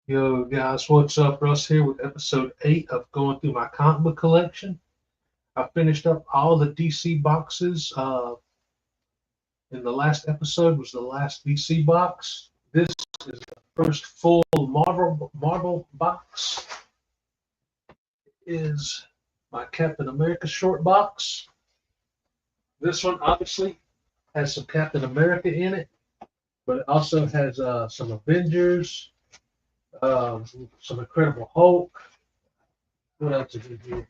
Yo guys, what's up? Russ here with episode 8 of going through my comic book collection. I finished up all the DC boxes. In the last episode was the last DC box. This is the first full Marvel box. Is my Captain America short box. This one obviously has some Captain America in it, but it also has some Avengers, some Incredible Hulk. What else is in here?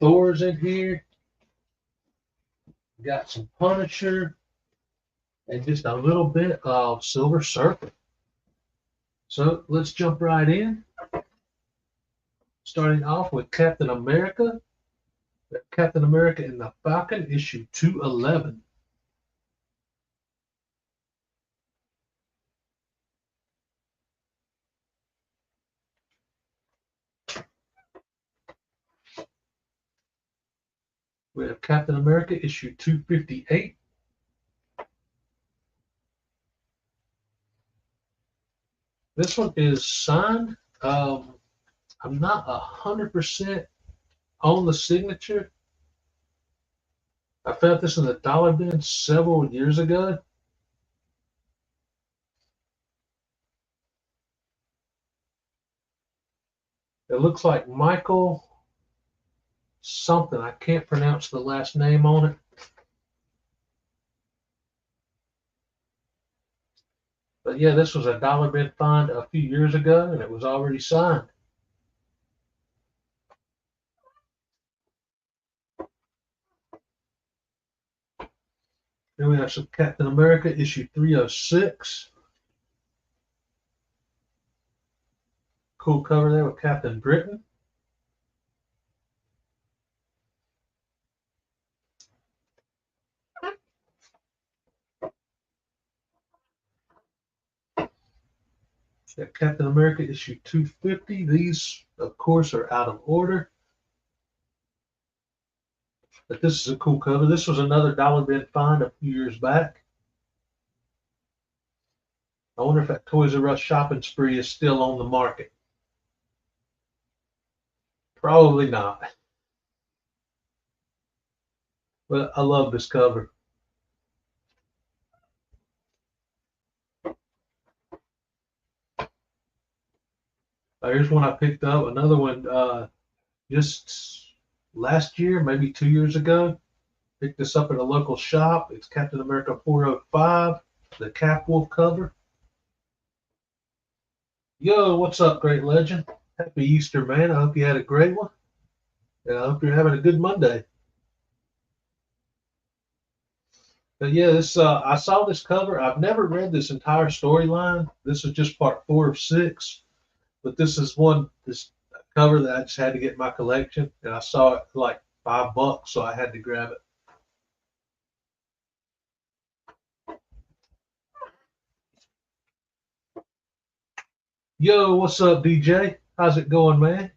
Thor's in here. Got some Punisher and just a little bit of Silver Surfer. So let's jump right in. Starting off with Captain America. Captain America and the Falcon, issue 211. We have Captain America, issue 258. This one is signed. I'm not 100% on the signature. I found this in the dollar bin several years ago. It looks like Michael something. I can't pronounce the last name on it. But yeah, this was a dollar bin find a few years ago, and it was already signed. Then we have some Captain America, issue 306. Cool cover there with Captain Britain. Got Captain America, issue 250. These, of course, are out of order. But this is a cool cover. This was another dollar bin find a few years back. I wonder if that Toys R Us shopping spree is still on the market. Probably not. But I love this cover. Here's one I picked up. Another one just last year, maybe 2 years ago. Picked this up at a local shop. It's Captain America 405, the Cap Wolf cover. Yo, what's up, great legend? Happy Easter, man. I hope you had a great one. And I hope you're having a good Monday. But yeah, this I saw this cover. I've never read this entire storyline. This is just part 4 of 6. But this is this cover that I just had to get in my collection, and I saw it for like $5, so I had to grab it. Yo, what's up, DJ? How's it going, man?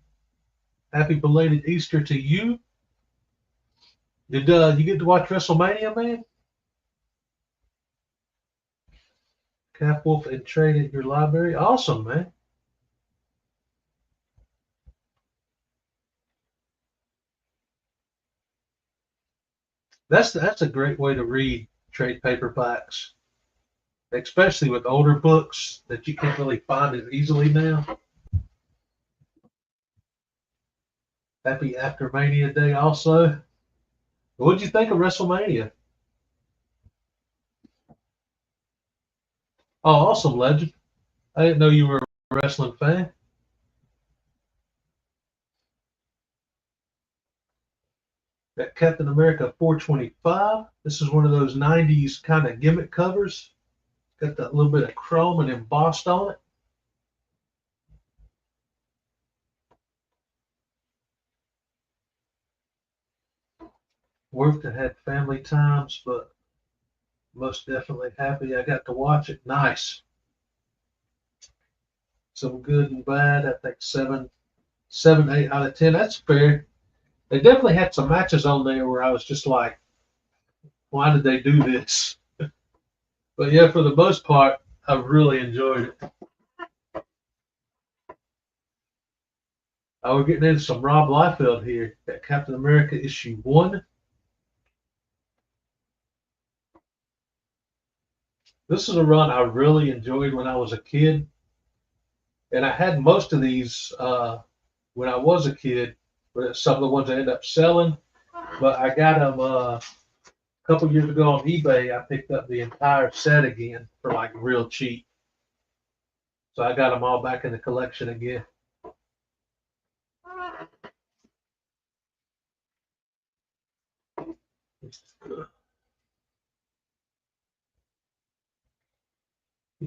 Happy belated Easter to you. Did you get to watch WrestleMania, man? Cap Wolf and trade at your library. Awesome, man. That's a great way to read trade paperbacks, especially with older books that you can't really find as easily now. Happy After Mania Day also. What did you think of WrestleMania? Oh, awesome, legend. I didn't know you were a wrestling fan. Got Captain America 425. This is one of those 90s kind of gimmick covers. Got that little bit of chrome and embossed on it. Worked and had family times, but most definitely happy I got to watch it. Nice. Some good and bad. I think 7, 8 out of 10. That's fair. They definitely had some matches on there where I was just like, why did they do this? But yeah, for the most part, I really enjoyed it. We're getting into some Rob Liefeld here at Captain America issue 1. This is a run I really enjoyed when I was a kid, and I had most of these when I was a kid. But some of the ones I ended up selling, but I got them a couple years ago on eBay. I picked up the entire set again for like real cheap, so I got them all back in the collection again.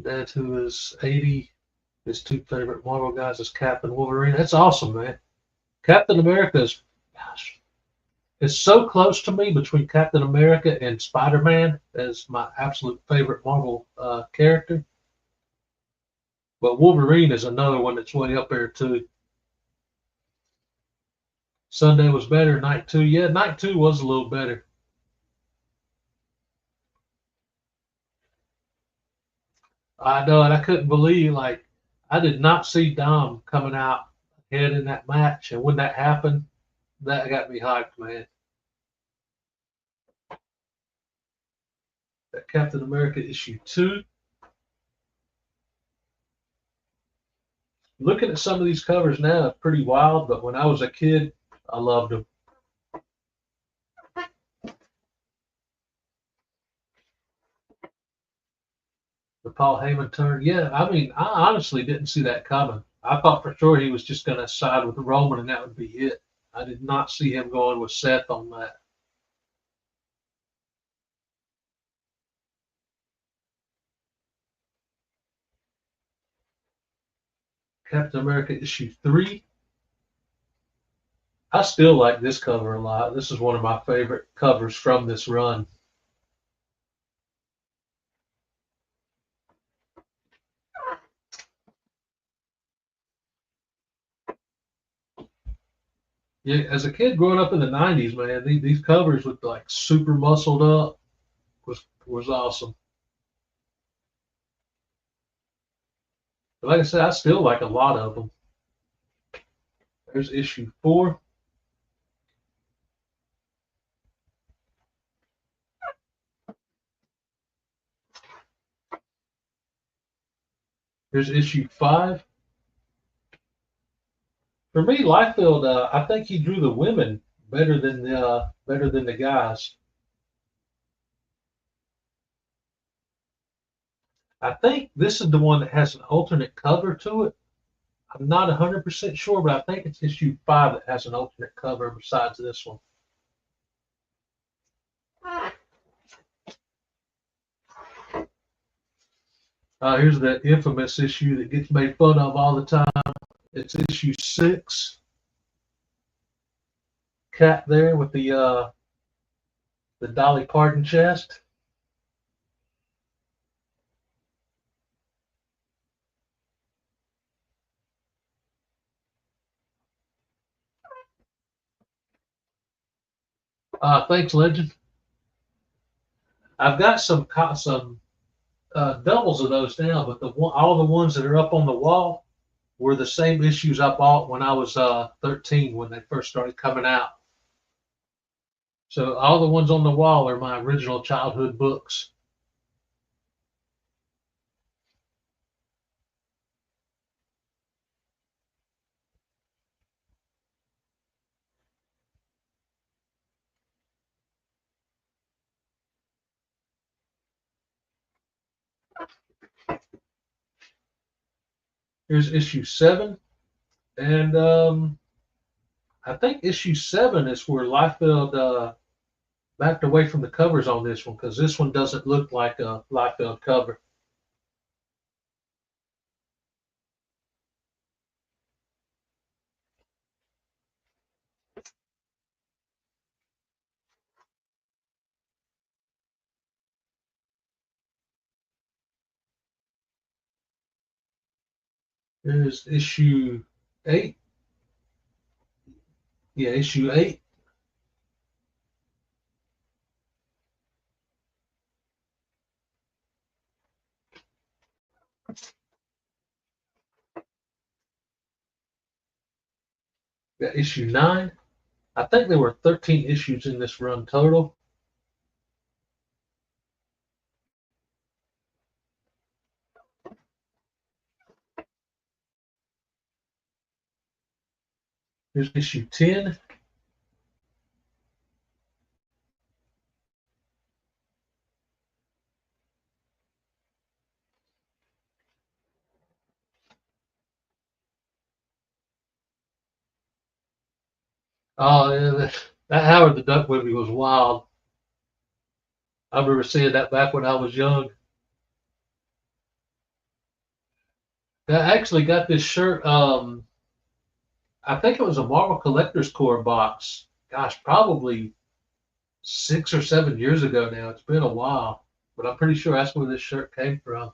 Dad, who is 80, his two favorite Marvel guys is Cap and Wolverine. That's awesome, man. Captain America is, gosh, it's so close to me between Captain America and Spider-Man as my absolute favorite Marvel character. But Wolverine is another one that's way up there too. Sunday was better. Night 2, yeah, Night 2 was a little better. I know, and I couldn't believe, like, I did not see Dom coming out ahead in that match, and when that happened, that got me hyped, man. That Captain America issue 2. Looking at some of these covers now, it's pretty wild, but when I was a kid, I loved them. The Paul Heyman turn, yeah, I mean, I honestly didn't see that coming. I thought for sure he was just going to side with Roman and that would be it. I did not see him going with Seth on that. Captain America issue 3. I still like this cover a lot. This is one of my favorite covers from this run. Yeah, as a kid growing up in the '90s, man, these covers with like super muscled up was awesome. But like I said, I still like a lot of them. There's issue 4. Here's issue 5. For me, Liefeld, I think he drew the women better than the guys. I think this is the one that has an alternate cover to it. I'm not 100% sure, but I think it's issue 5 that has an alternate cover besides this one. Here's the infamous issue that gets made fun of all the time. It's issue 6. Cat there with the Dolly Parton chest. Thanks, Legend. I've got some doubles of those now, but all the ones that are up on the wall were the same issues I bought when I was 13 when they first started coming out. So all the ones on the wall are my original childhood books. Here's issue 7, and I think issue 7 is where Liefeld backed away from the covers on this one because this one doesn't look like a Liefeld cover. Here's issue 8. Yeah, issue 8. Got issue 9. I think there were 13 issues in this run total. Here's issue 10. Oh, yeah, that Howard the Duck movie was wild. I remember seeing that back when I was young. I actually got this shirt. I think it was a Marvel Collector's Corps box. Gosh, probably 6 or 7 years ago now. It's been a while, but I'm pretty sure that's where this shirt came from.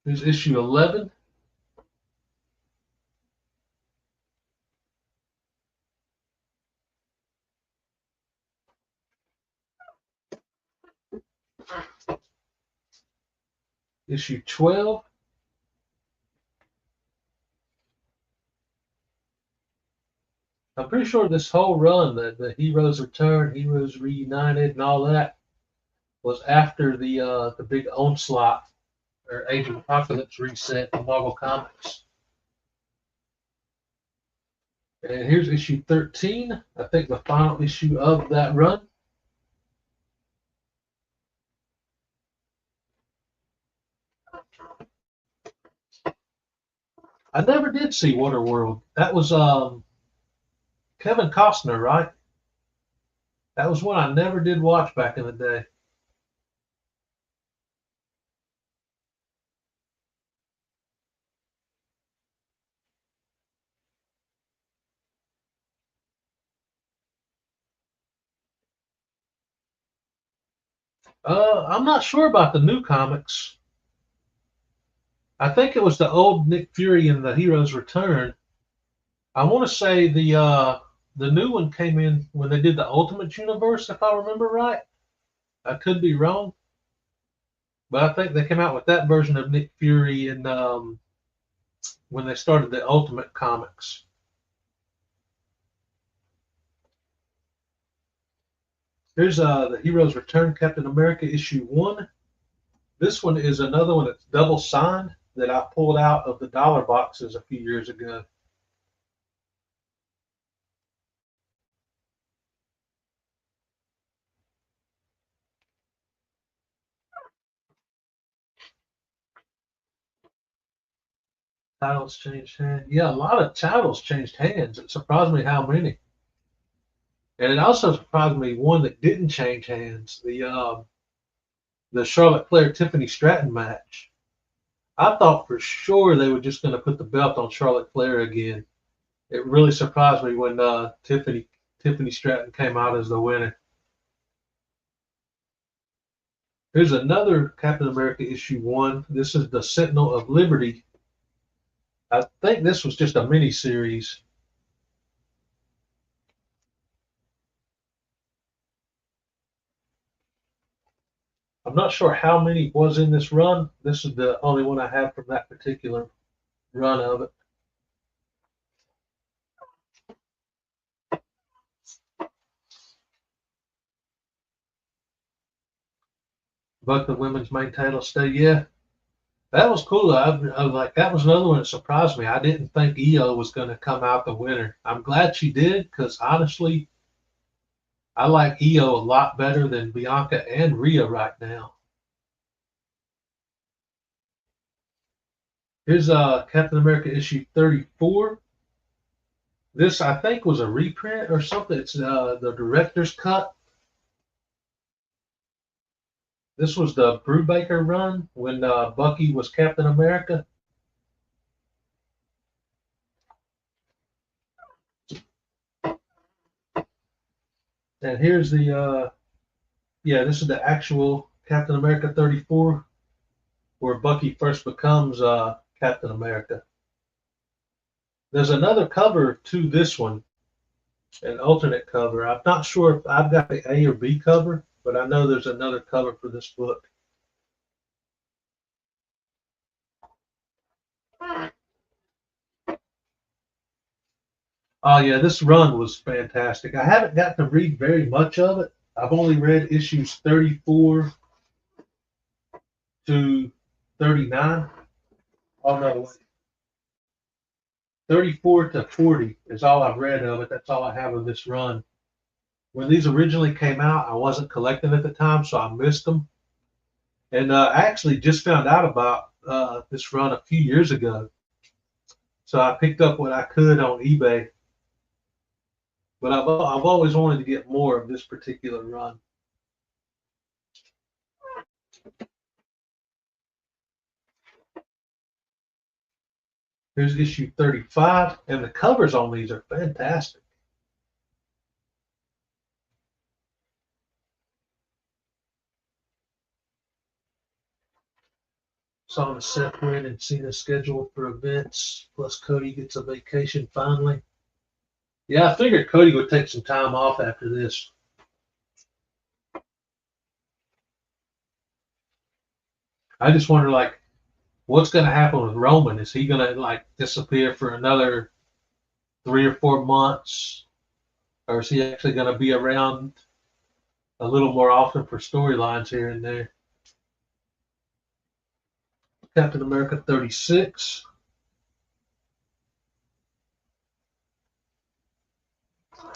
Here's issue 11. Issue 12. I'm pretty sure this whole run, the Heroes Return, Heroes Reunited, and all that, was after the big onslaught or Age of Apocalypse reset in Marvel Comics. And here's issue 13. I think the final issue of that run. I never did see Waterworld. That was Kevin Costner, right? That was one I never did watch back in the day. I'm not sure about the new comics. I think it was the old Nick Fury in the Heroes Return. I want to say the new one came in when they did the Ultimate Universe, if I remember right. I could be wrong, but I think they came out with that version of Nick Fury in when they started the Ultimate Comics. Here's the Heroes Return Captain America issue 1. This one is another one that's double signed that I pulled out of the dollar boxes a few years ago. Titles changed hands. Yeah, a lot of titles changed hands. It surprised me how many. And it also surprised me one that didn't change hands. The Charlotte Flair Tiffany Stratton match. I thought for sure they were just going to put the belt on Charlotte Flair again. It really surprised me when Tiffany Stratton came out as the winner. Here's another Captain America issue 1. This is the Sentinel of Liberty. I think this was just a mini series. I'm not sure how many was in this run. This is the only one I have from that particular run of it. Both the women's main title stay. Yeah, that was cool. I was like, that was another one that surprised me. I didn't think Io was going to come out the winner. I'm glad she did because honestly, I like Io a lot better than Bianca and Rhea right now. Here's Captain America issue 34. This I think was a reprint or something. It's the director's cut. This was the Brubaker run when Bucky was Captain America. And here's the yeah, this is the actual Captain America 34, where Bucky first becomes Captain America. There's another cover to this one, an alternate cover. I'm not sure if I've got the A or B cover, but I know there's another cover for this book. Oh yeah, this run was fantastic. I haven't got to read very much of it. I've only read issues 34 to 39. Oh no, 34 to 40 is all I've read of it. That's all I have of this run. When these originally came out, I wasn't collecting at the time, so I missed them. And I actually just found out about this run a few years ago. So I picked up what I could on eBay. But I've always wanted to get more of this particular run. Here's issue 35, and the covers on these are fantastic. Saw the Seth win and Cena scheduled for events, plus Cody gets a vacation finally. Yeah, I figured Cody would take some time off after this. I just wonder, like, what's going to happen with Roman? Is he going to, like, disappear for another 3 or 4 months? Or is he actually going to be around a little more often for storylines here and there? Captain America 36.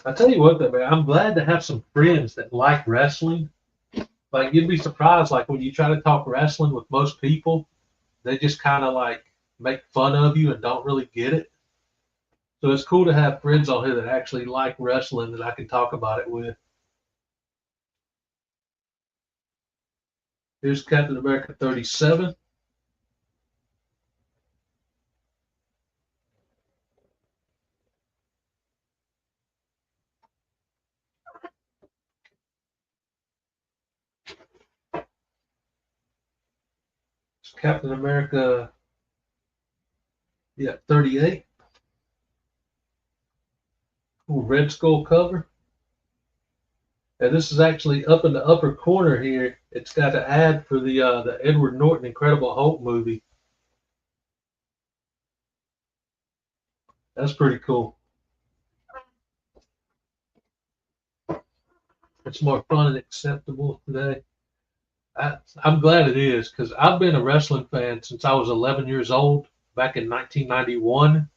I tell you what, though, man, I'm glad to have some friends that like wrestling. Like, you'd be surprised, like, when you try to talk wrestling with most people, they just kind of like make fun of you and don't really get it. So it's cool to have friends on here that actually like wrestling that I can talk about it with. Here's Captain America 37. It's Captain America, yeah, 38. Ooh, Red Skull cover. And this is actually up in the upper corner here. It's got an ad for the Edward Norton Incredible Hulk movie. That's pretty cool. It's more fun and acceptable today. I'm glad it is because I've been a wrestling fan since I was 11 years old back in 1991.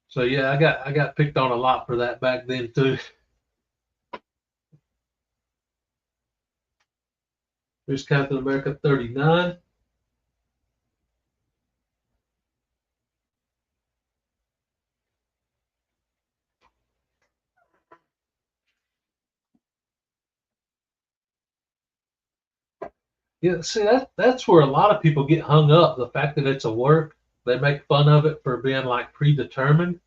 So yeah, I got picked on a lot for that back then too. Here's Captain America 39. Yeah, see that's where a lot of people get hung up. The fact that it's a work, they make fun of it for being like predetermined.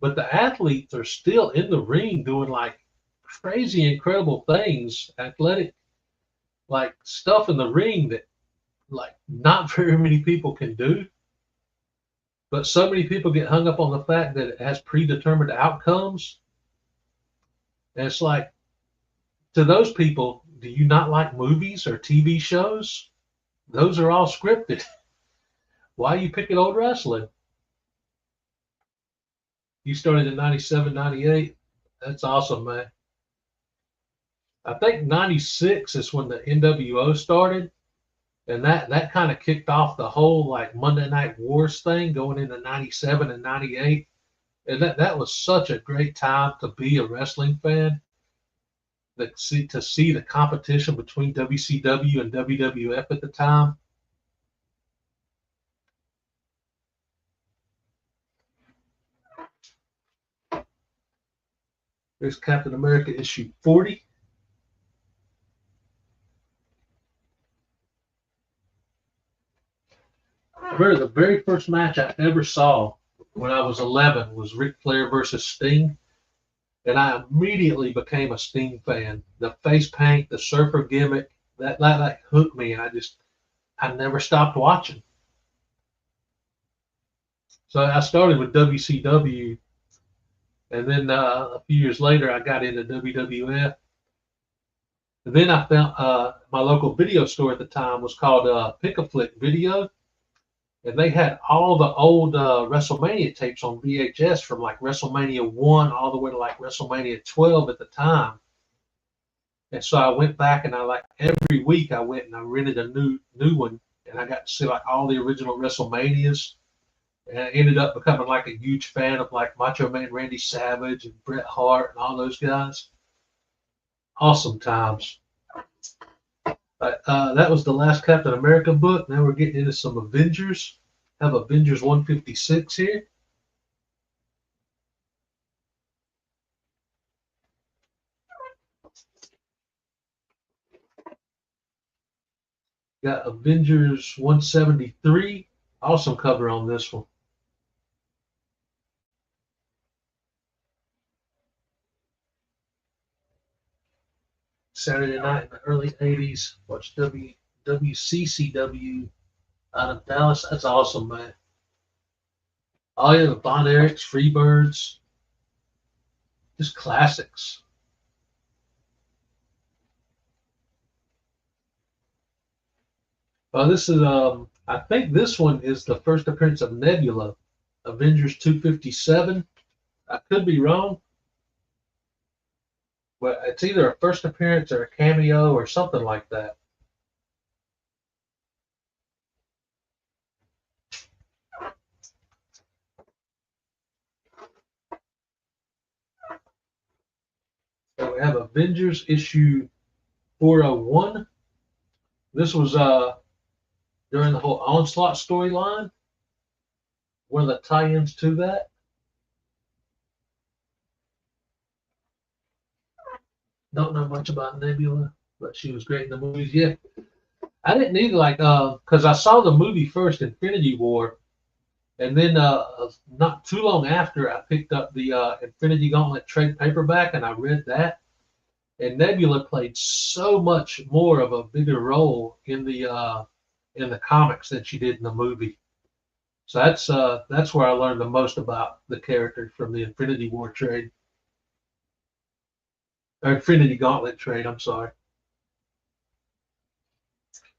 But the athletes are still in the ring doing like crazy, incredible things, athletic like stuff in the ring that like not very many people can do. But so many people get hung up on the fact that it has predetermined outcomes. And it's like, to those people, do you not like movies or TV shows? Those are all scripted. Why are you picking old wrestling? You started in 97, 98. That's awesome, man. I think 96 is when the NWO started. And that kind of kicked off the whole like Monday Night Wars thing going into 97 and 98. And that was such a great time to be a wrestling fan. To see the competition between WCW and WWF at the time. There's Captain America issue 40. I remember the very first match I ever saw when I was 11 was Ric Flair versus Sting, and I immediately became a Sting fan. The face paint, the surfer gimmick, that hooked me, and I never stopped watching. So I started with WCW, and then a few years later I got into WWF. And then I found my local video store at the time was called Pick a Flick Video, and they had all the old WrestleMania tapes on VHS from like WrestleMania 1 all the way to like WrestleMania 12 at the time. And so I went back and I like every week I went and I rented a new one, and I got to see like all the original WrestleManias. And I ended up becoming like a huge fan of like Macho Man Randy Savage and Bret Hart and all those guys. Awesome times. But that was the last Captain America book. Now we're getting into some Avengers. I have Avengers 156 here. Got Avengers 173. Awesome cover on this one. Saturday night in the early 80s. Watch WCCW out of Dallas. That's awesome, man. Oh, yeah, the Von Erichs, Freebirds. Just classics. This is, I think this one is the first appearance of Nebula, Avengers 257. I could be wrong, but it's either a first appearance or a cameo or something like that. So we have Avengers issue 401. This was during the whole Onslaught storyline. One of the tie-ins to that. Don't know much about Nebula, but she was great in the movies. Yeah, I didn't either, like, because I saw the movie first, Infinity War, and then not too long after, I picked up the Infinity Gauntlet trade paperback, and I read that. And Nebula played so much more of a bigger role in the comics than she did in the movie. So that's where I learned the most about the character from the Infinity War trade. Or Infinity Gauntlet trade, I'm sorry.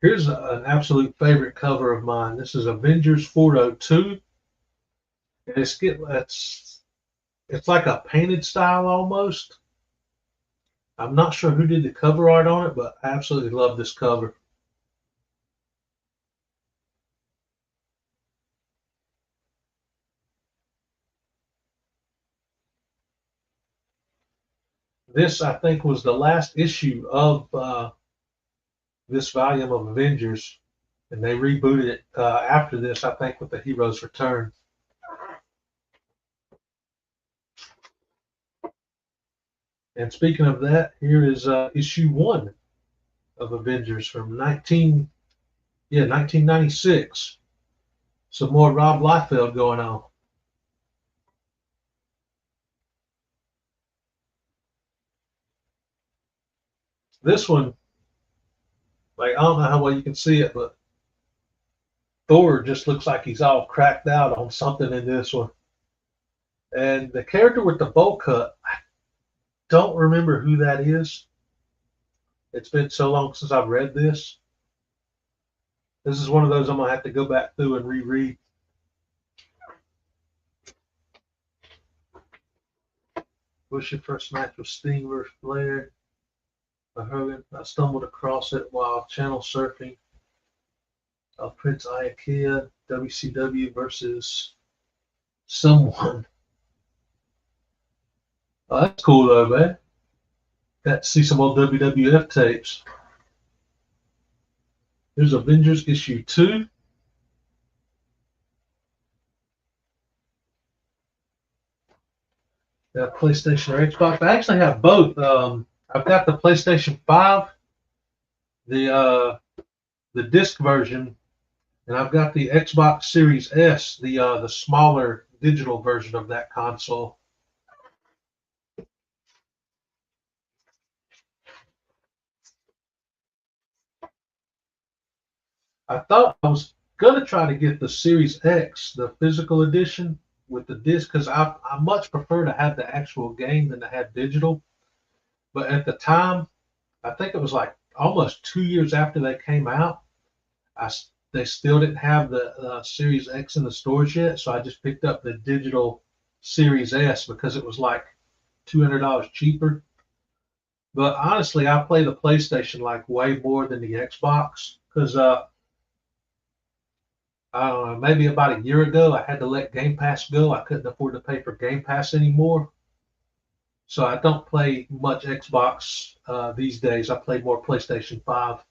Here's an absolute favorite cover of mine. This is Avengers 402. And it's like a painted style almost. I'm not sure who did the cover art on it, but I absolutely love this cover. This, I think, was the last issue of this volume of Avengers, and they rebooted it after this, I think, with the Heroes Return. And speaking of that, here is issue 1 of Avengers from 1996. Some more Rob Liefeld going on. This one, like, I don't know how well you can see it, but Thor just looks like he's all cracked out on something in this one. And the character with the bowl cut, I don't remember who that is. It's been so long since I've read this. This is one of those I'm gonna have to go back through and reread. What's your first match with Sting versus Flair? I stumbled across it while channel surfing. Prince Iaukea, WCW versus someone. Oh, that's cool though, man. Got to see some old WWF tapes. Here's Avengers issue 2. Got PlayStation or Xbox. I actually have both. I've got the PlayStation 5, the disc version, and I've got the Xbox Series S, the smaller digital version of that console. I thought I was gonna try to get the Series X, the physical edition with the disc, because I much prefer to have the actual game than to have digital. But at the time, I think it was like almost 2 years after they came out, I they still didn't have the Series X in the stores yet, so I just picked up the digital Series S because it was like $200 cheaper. But honestly, I play the PlayStation like way more than the Xbox because I don't know, maybe about a year ago I had to let Game Pass go. I couldn't afford to pay for Game Pass anymore, so I don't play much Xbox these days. I play more PlayStation 5.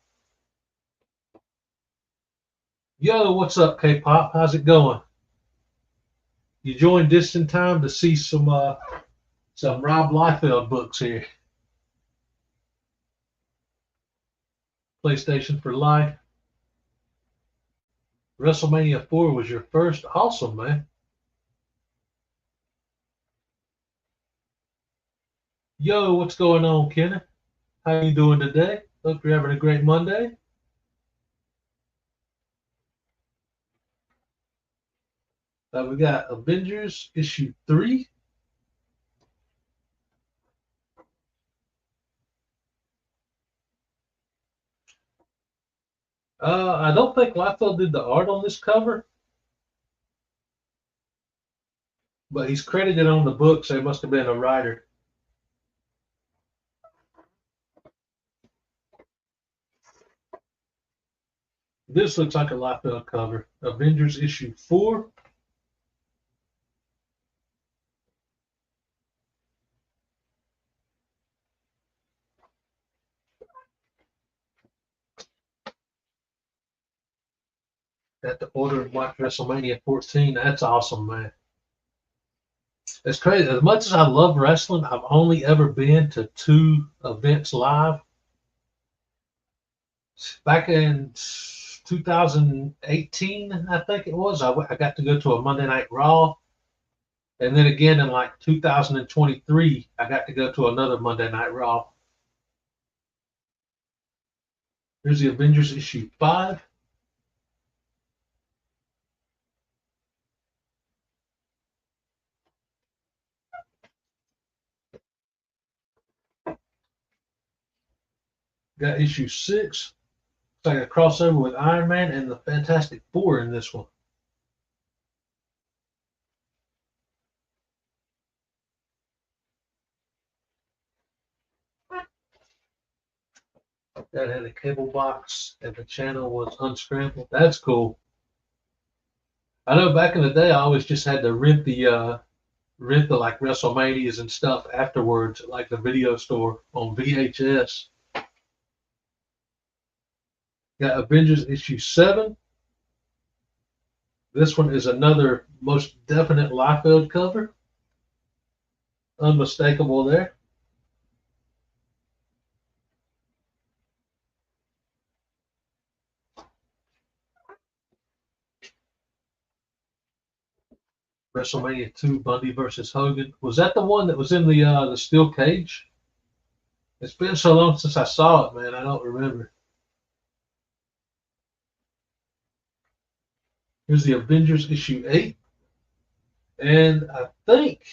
Yo, what's up, K-pop? How's it going? You joined just in time to see some Rob Liefeld books here. PlayStation for life. WrestleMania 4 was your first. Awesome, man. Yo, what's going on, Kenneth? How you doing today? Hope you're having a great Monday. We got Avengers issue 3. I don't think Liefeld did the art on this cover, but he's credited on the book, so he must have been a writer. This looks like a Liefeld cover. Avengers issue 4. Got the order and watch WrestleMania 14. That's awesome, man. It's crazy. As much as I love wrestling, I've only ever been to 2 events live. Back in 2018, I think it was, I got to go to a Monday Night Raw. And then again in like 2023, I got to go to another Monday Night Raw. Here's the Avengers issue 5. Got issue 6. It's like a crossover with Iron Man and the Fantastic Four in this one. That had a cable box and the channel was unscrambled. That's cool. I know back in the day I always just had to rent the like WrestleManias and stuff afterwards, like the video store on VHS. Got Avengers issue 7. This one is another most definite Liefeld cover. Unmistakable there. WrestleMania 2, Bundy versus Hogan. Was that the one that was in the steel cage? It's been so long since I saw it, man. I don't remember. Here's the Avengers issue 8. And I think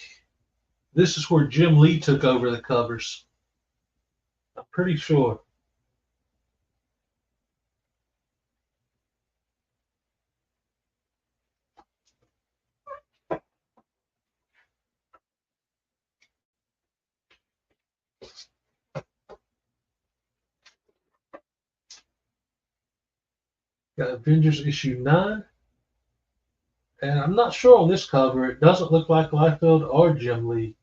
this is where Jim Lee took over the covers. I'm pretty sure. Got Avengers issue 9. And I'm not sure on this cover. It doesn't look like Liefeld or Jim Lee.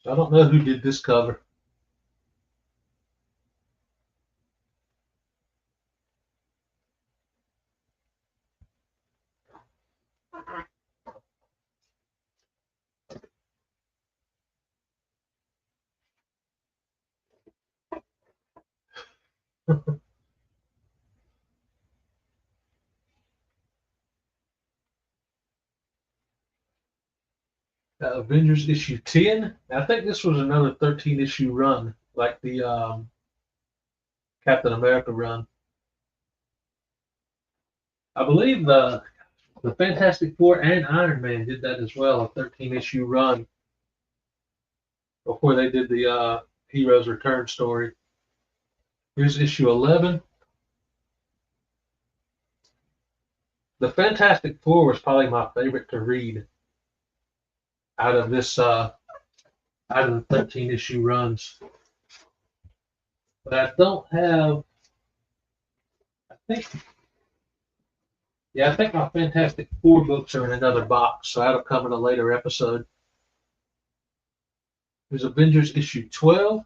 So I don't know who did this cover. Avengers issue 10. I think this was another 13 issue run, like the Captain America run. I believe the Fantastic Four and Iron Man did that as well, a 13 issue run before they did the Heroes Return story. Here's issue 11. The Fantastic Four was probably my favorite to read out of the 13 issue runs. But I don't have. I think. Yeah, I think my Fantastic Four books are in another box, so that'll come in a later episode. There's Avengers issue 12.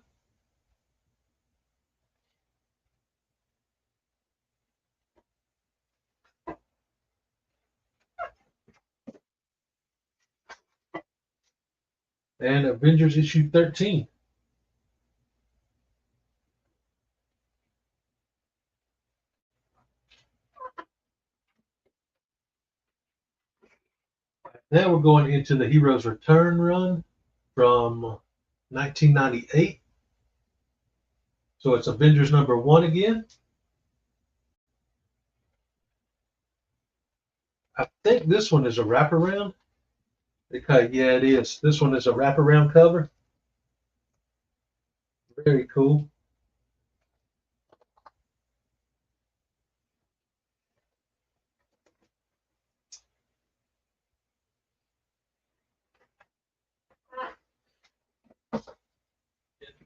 And Avengers issue 13. Now we're going into the Heroes Return run from 1998. So it's Avengers number 1 again. I think this one is a wraparound. Okay, yeah, it is. This one is a wraparound cover. Very cool.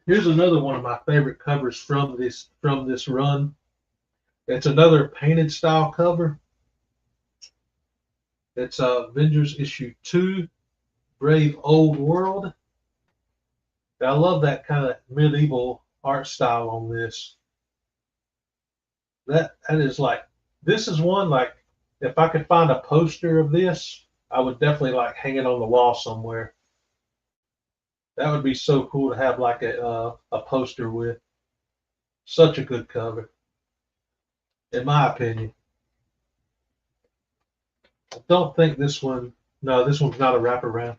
Here's another one of my favorite covers from this run. It's another painted style cover. It's Avengers issue 2, Brave Old World. I love that kind of medieval art style on this. That is like, this is one, like, if I could find a poster of this, I would definitely like hang it on the wall somewhere. That would be so cool to have like a poster with. Such a good cover, in my opinion. I don't think this one. No, this one's not a wraparound.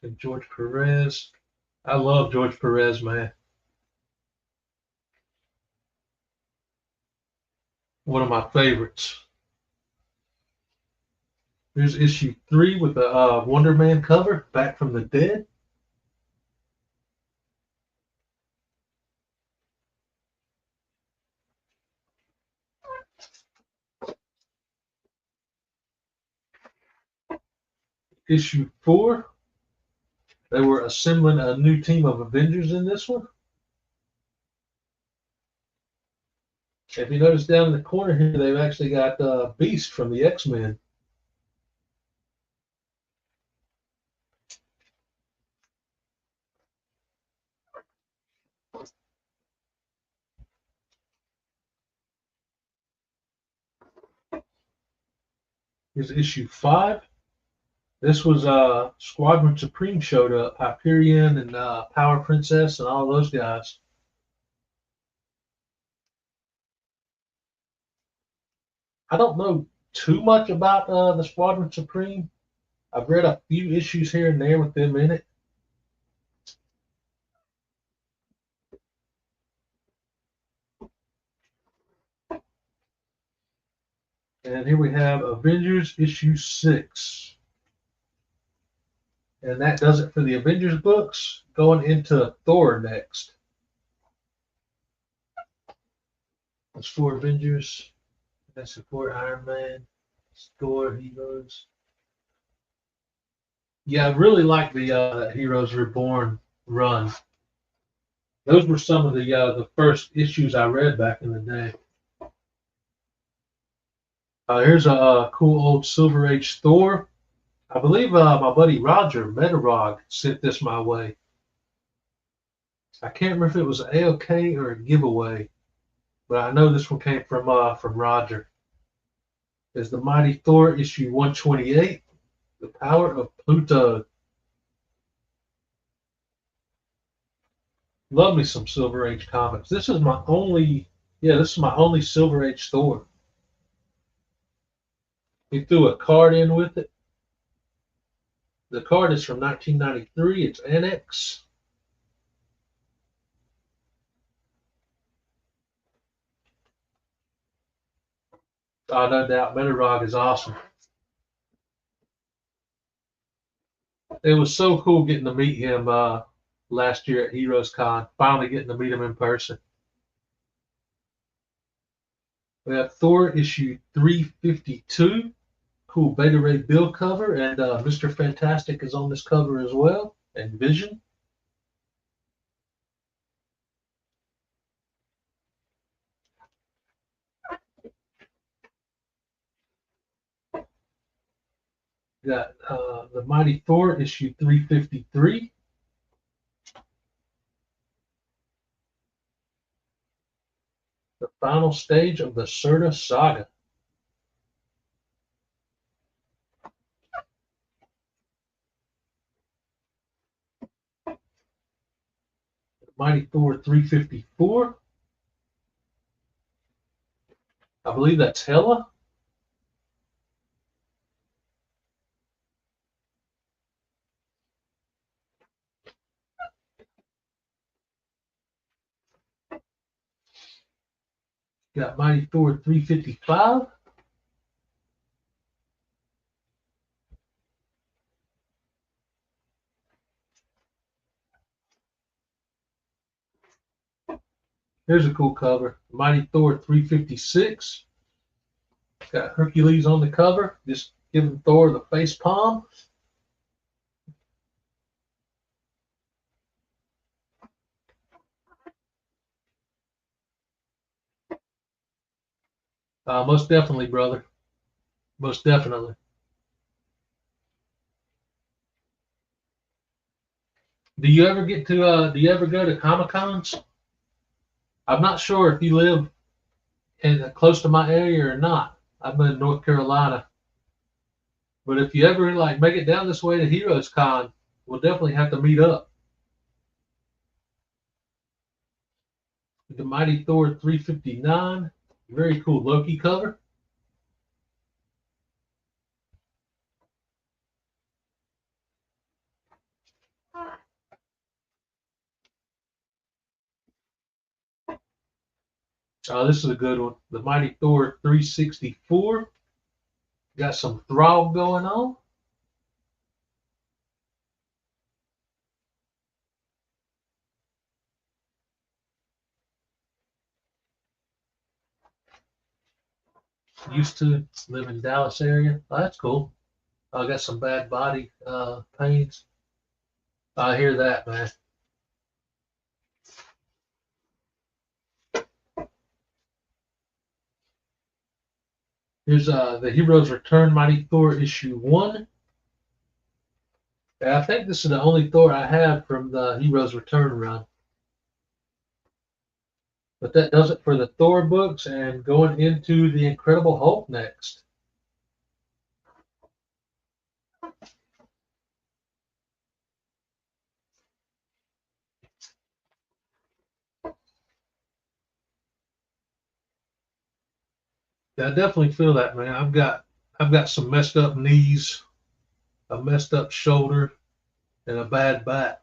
And George Perez. I love George Perez, man. One of my favorites. Here's issue 3 with the Wonder Man cover, Back from the Dead. Issue 4. They were assembling a new team of Avengers in this one. If you notice down in the corner here, they've actually got Beast from the X-Men. Here's issue 5. This was Squadron Supreme showed up, Hyperion and Power Princess and all those guys. I don't know too much about the Squadron Supreme. I've read a few issues here and there with them in it. And here we have Avengers issue 6. And that does it for the Avengers books. Going into Thor next. There's 4 Avengers. That's 4 Iron Man. Thor Heroes. Yeah, I really like the Heroes Reborn run. Those were some of the first issues I read back in the day. Here's a cool old Silver Age Thor. I believe my buddy Roger Metarog sent this my way. I can't remember if it was an AOK or a giveaway, but I know this one came from Roger. There's the Mighty Thor issue 128, The Power of Pluto. Love me some Silver Age comics. This is my only Silver Age Thor. He threw a card in with it. The card is from 1993. It's Annex. Oh, no doubt. Metarog is awesome. It was so cool getting to meet him last year at Heroes Con. Finally getting to meet him in person. We have Thor issue 352. Cool Beta Ray Bill cover, and Mr. Fantastic is on this cover as well, and Vision. Got the Mighty Thor issue 353. The final stage of the Serta saga. Mighty Thor 354. I believe that's Hela. Got Mighty Thor 355. Here's a cool cover. Mighty Thor 356. Got Hercules on the cover, just giving Thor the face palm. Most definitely, brother. Most definitely. Do you ever get to? Do you ever go to Comic Cons? I'm not sure if you live close to my area or not. I'm in North Carolina, but if you ever like make it down this way to Heroes Con, we'll definitely have to meet up. The Mighty Thor 359, very cool Loki cover. This is a good one. The Mighty Thor 364. Got some Thrall going on. Used to live in Dallas area. Oh, that's cool. I got some bad body pains. I hear that, man. Here's the Heroes Return Mighty Thor issue 1. I think this is the only Thor I have from the Heroes Return run. But that does it for the Thor books, and going into the Incredible Hulk next. Yeah, I definitely feel that, man. I've got some messed up knees, a messed up shoulder, and a bad back.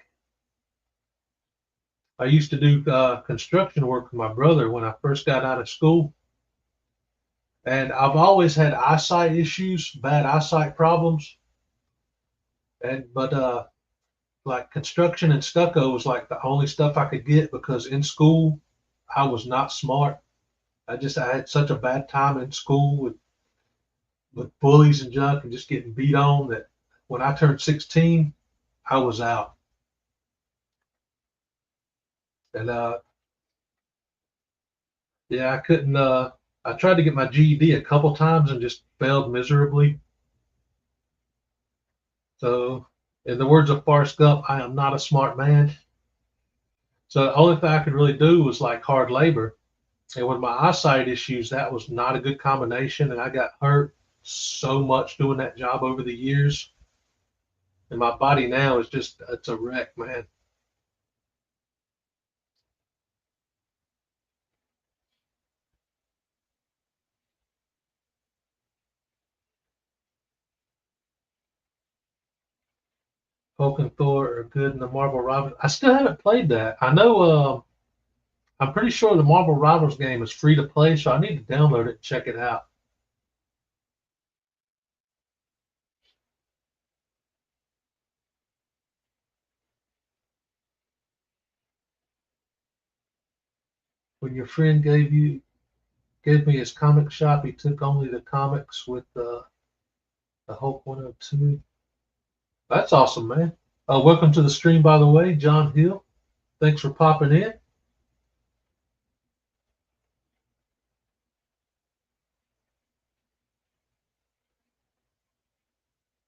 I used to do construction work with my brother when I first got out of school, and I've always had eyesight issues, bad eyesight problems, but like construction and stucco was like the only stuff I could get because in school I was not smart. I had such a bad time in school with bullies and junk and just getting beat on that when I turned 16, I was out. And yeah, I couldn't. I tried to get my GED a couple times and just failed miserably. So, in the words of Forrest Gump, I am not a smart man. So the only thing I could really do was like hard labor. And with my eyesight issues, that was not a good combination. And I got hurt so much doing that job over the years. And my body now is just, it's a wreck, man. Hulk and Thor are good in the Marvel Rivals. I still haven't played that. I know, I'm pretty sure the Marvel Rivals game is free to play, so I need to download it and check it out. When your friend gave me his comic shop, he took only the comics with the Hulk 102. That's awesome, man. Welcome to the stream, by the way, John Hill. Thanks for popping in.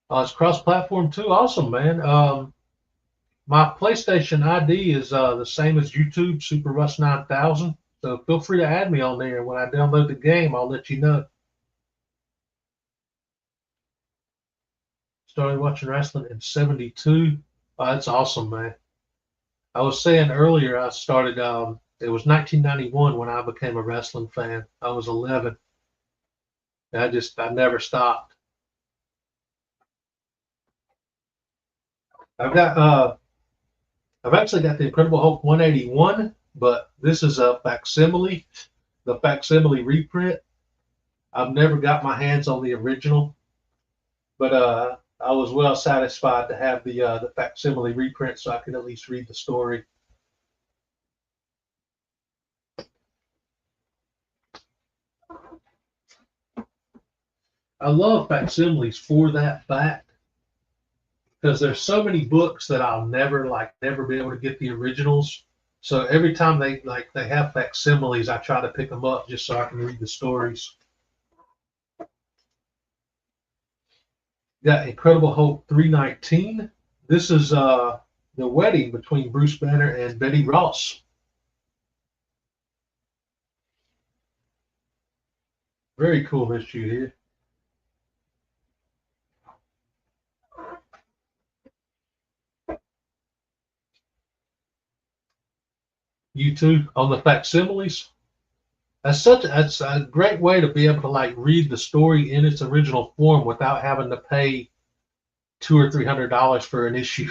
It's cross-platform too. Awesome, man. My PlayStation ID is the same as YouTube, Super Rus 9000. So feel free to add me on there. When I download the game, I'll let you know. Started watching wrestling in '72. That's awesome, man. I was saying earlier, I started. It was 1991 when I became a wrestling fan. I was 11. I never stopped. I've got I've actually got the Incredible Hulk 181, but this is a facsimile, the facsimile reprint. I've never got my hands on the original, but I was well satisfied to have the facsimile reprint so I could at least read the story. I love facsimiles for that fact because there's so many books that I'll never be able to get the originals. So every time they have facsimiles, I try to pick them up just so I can read the stories. Got Incredible Hulk 319. This is the wedding between Bruce Banner and Betty Ross. Very cool issue here. YouTube on the facsimiles. That's a great way to be able to like read the story in its original form without having to pay $200 or $300 for an issue.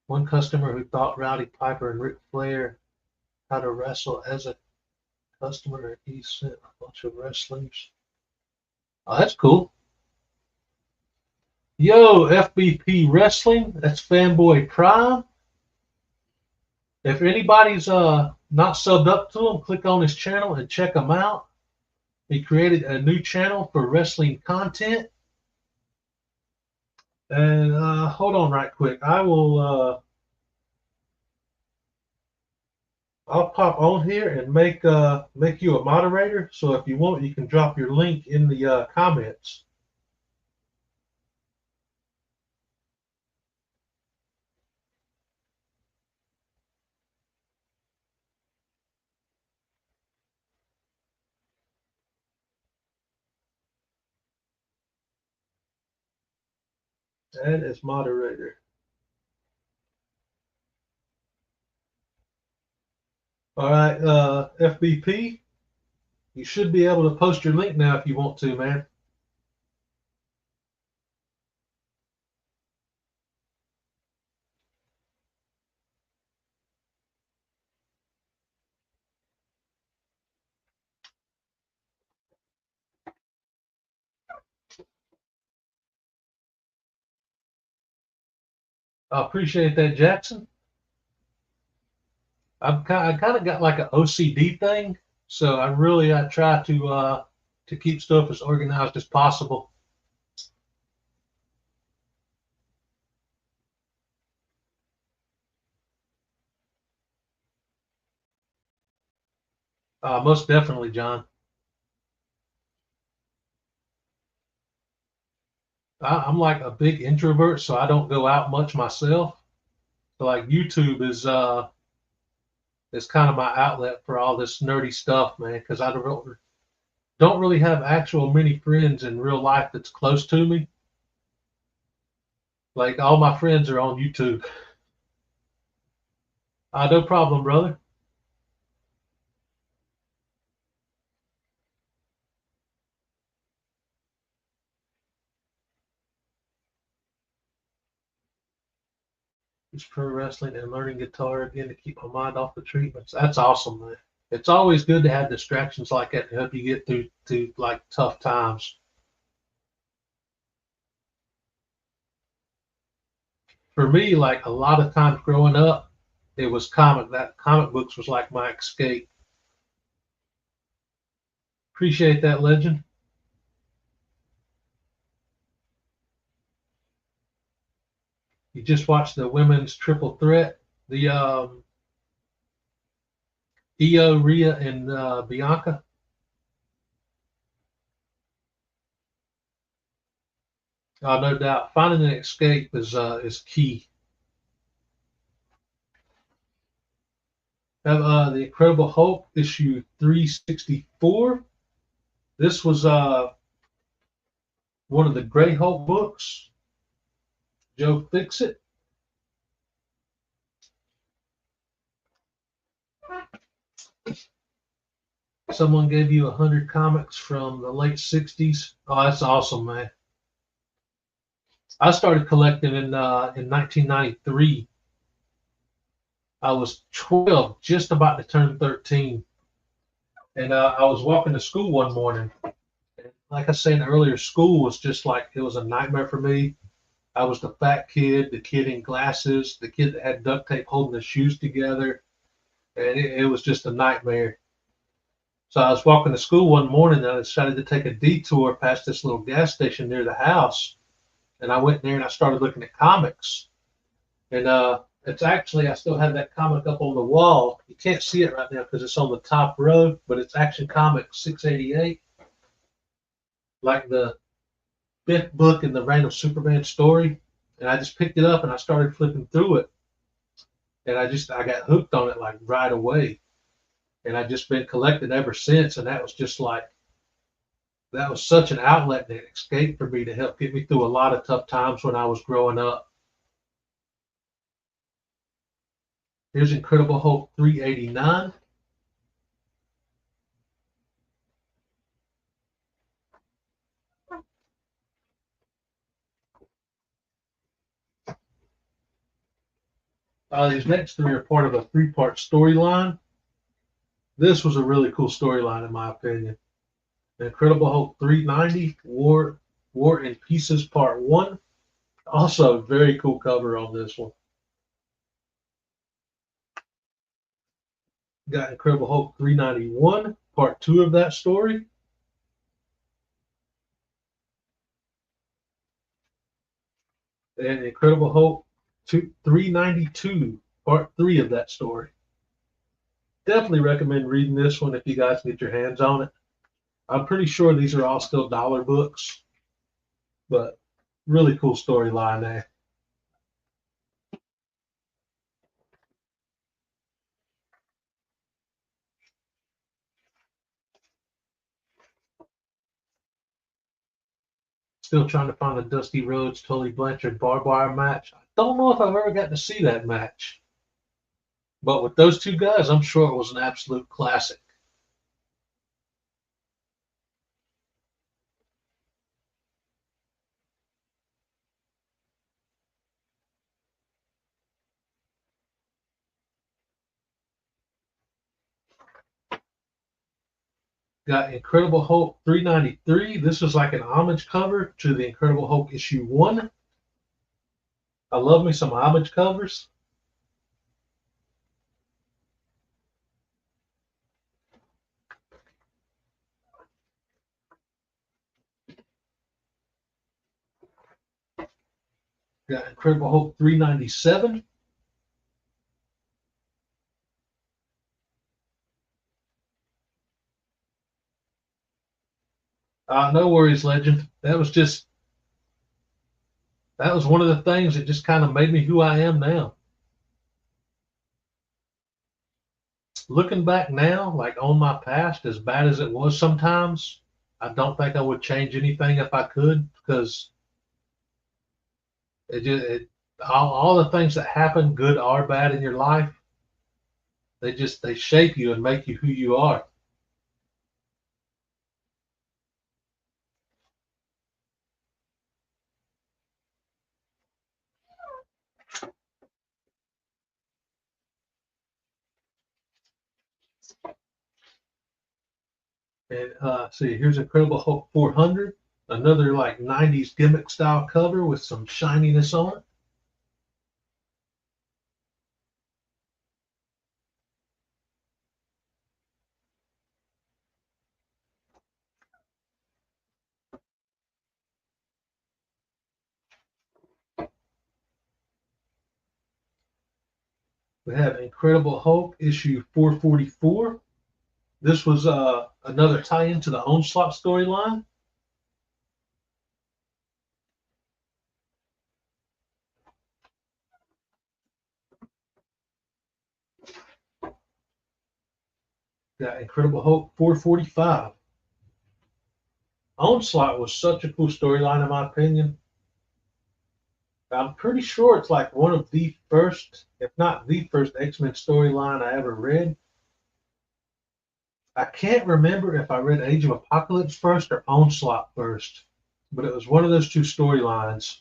One customer who taught Rowdy Piper and Ric Flair how to wrestle as a customer, he sent a bunch of wrestlers. Oh, that's cool. Yo, FBP Wrestling, that's Fanboy Prime. If anybody's not subbed up to him, click on his channel and check him out. He created a new channel for wrestling content. And hold on right quick. I'll pop on here and make you a moderator. So if you want, you can drop your link in the comments. Add as moderator. All right, FBP, you should be able to post your link now if you want to, man. I appreciate that, Jackson. I kind of got like an OCD thing, so I try to keep stuff as organized as possible. Most definitely, John. I'm like a big introvert, so I don't go out much myself. So like YouTube is kind of my outlet for all this nerdy stuff, man, because I don't really have actual many friends in real life that's close to me. Like all my friends are on YouTube. No problem, brother. It's pro wrestling and learning guitar again to keep my mind off the treatments. That's awesome, man. It's always good to have distractions like that to help you get through like tough times. for me, like a lot of times growing up, it was comic books was like my escape. Appreciate that, Legend. You just watched the women's triple threat, the Io, Rhea, and Bianca. No doubt, finding an escape is key. Have the Incredible Hulk issue 364. This was one of the Gray Hulk books. Joe Fixit. Someone gave you 100 comics from the late 60s. Oh, that's awesome, man. I started collecting in 1993. I was 12, just about to turn 13. And I was walking to school one morning. And like I said earlier, school was just like, it was a nightmare for me. I was the fat kid, the kid in glasses, the kid that had duct tape holding his shoes together. And it was just a nightmare. So I was walking to school one morning and I decided to take a detour past this little gas station near the house. And I went there and I started looking at comics. And it's actually, I still have that comic up on the wall. You can't see it right now because it's on the top row, but it's Action Comics 688. Like the fifth book in the Reign of Superman story. And I just picked it up and I started flipping through it. And I got hooked on it like right away. And I've just been collecting ever since. And that was just like, that was such an outlet and an escape for me to help get me through a lot of tough times when I was growing up. Here's Incredible Hulk 389. These next three are part of a three-part storyline. This was a really cool storyline, in my opinion. Incredible Hulk 390, War and Pieces Part 1. Also, very cool cover on this one. Got Incredible Hulk 391, Part 2 of that story. And Incredible Hulk 392, Part 3 of that story. Definitely recommend reading this one if you guys get your hands on it. I'm pretty sure these are all still dollar books, but really cool storyline there. Still trying to find a Dusty Rhodes, Tully Blanchard barbed wire match. I don't know if I've ever got to see that match. But with those two guys, I'm sure it was an absolute classic. Got Incredible Hulk 393. This is like an homage cover to the Incredible Hulk issue 1. I love me some homage covers. Got Incredible Hulk 397. No worries, Legend. That was one of the things that just kind of made me who I am now. Looking back now, like on my past, as bad as it was sometimes, I don't think I would change anything if I could, because all the things that happen, good or bad in your life, they shape you and make you who you are. And see, here's Incredible Hulk 400, another like 90s gimmick style cover with some shininess on it. We have Incredible Hulk issue 444. This was another tie-in to the Onslaught storyline. Got Incredible Hulk 445. Onslaught was such a cool storyline, in my opinion. I'm pretty sure it's like one of the first, if not the first, X-Men storyline I ever read. I can't remember if I read Age of Apocalypse first or Onslaught first, but it was one of those two storylines.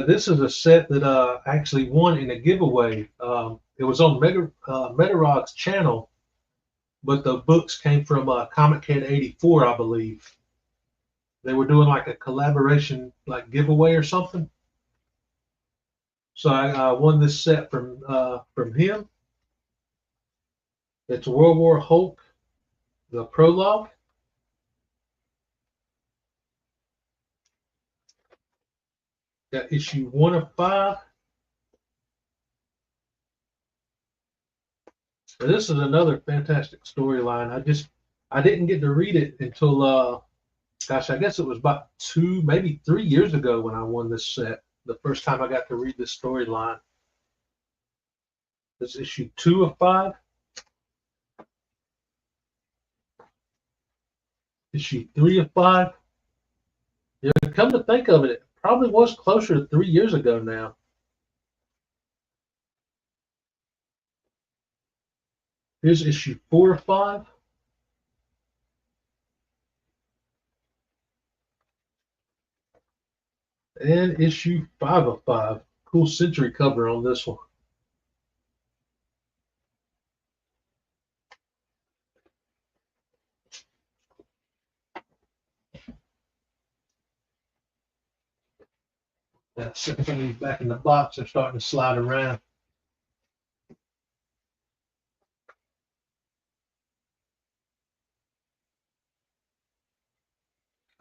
This is a set that actually won in a giveaway. It was on Metarog's channel, but the books came from Comic Kid 84, I believe. They were doing like a collaboration, like giveaway or something. So I won this set from him. It's World War Hulk, the prologue. Got issue 1 of 5. And this is another fantastic storyline. I didn't get to read it until gosh, I guess it was about 2, maybe 3 years ago when I won this set. The first time I got to read this storyline. This is issue 2 of 5. Issue 3 of 5. Yeah, come to think of it, it probably was closer to 3 years ago now. Here's issue 4 of 5. And issue 5 of 5. Cool Century cover on this one. That symphony back in the box are starting to slide around.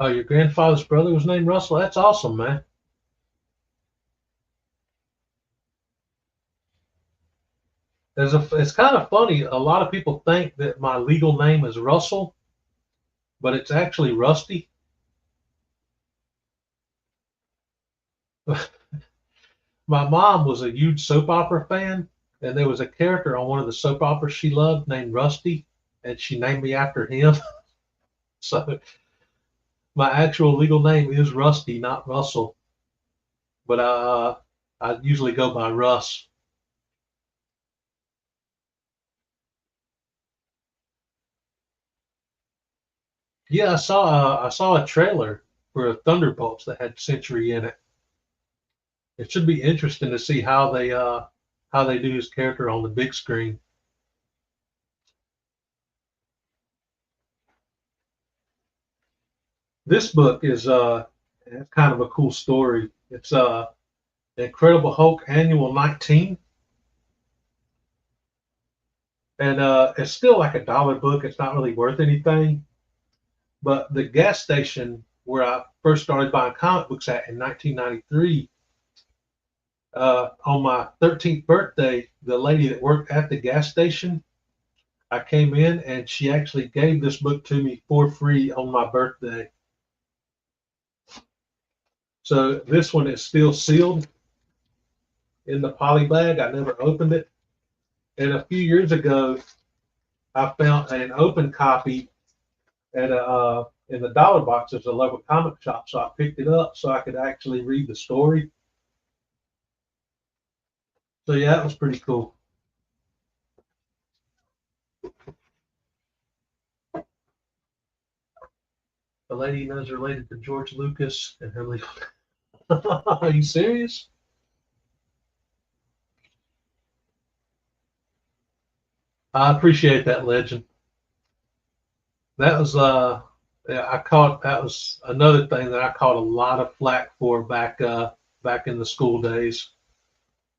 Oh, your grandfather's brother was named Russell? That's awesome, man. It's kind of funny. A lot of people think that my legal name is Russell, but it's actually Rusty. My mom was a huge soap opera fan, and there was a character on one of the soap operas she loved named Rusty, and she named me after him. So my actual legal name is Rusty, not Russell, but I usually go by Russ. Yeah, I saw a trailer for Thunderbolts that had Century in it. It should be interesting to see how they do his character on the big screen. This book is kind of a cool story. It's Incredible Hulk Annual 19, and it's still like $1 book. It's not really worth anything, but the gas station where I first started buying comic books at in 1993, on my 13th birthday, the lady that worked at the gas station, I came in and she actually gave this book to me for free on my birthday. So this one is still sealed in the poly bag. I never opened it. And a few years ago, I found an open copy at in the dollar box. There's a local comic shop, so I picked it up so I could actually read the story. So yeah, that was pretty cool. The lady knows related to George Lucas and her legal. Are you serious? I appreciate that, legend. That was yeah, I caught that was another thing that I caught a lot of flack for back in the school days.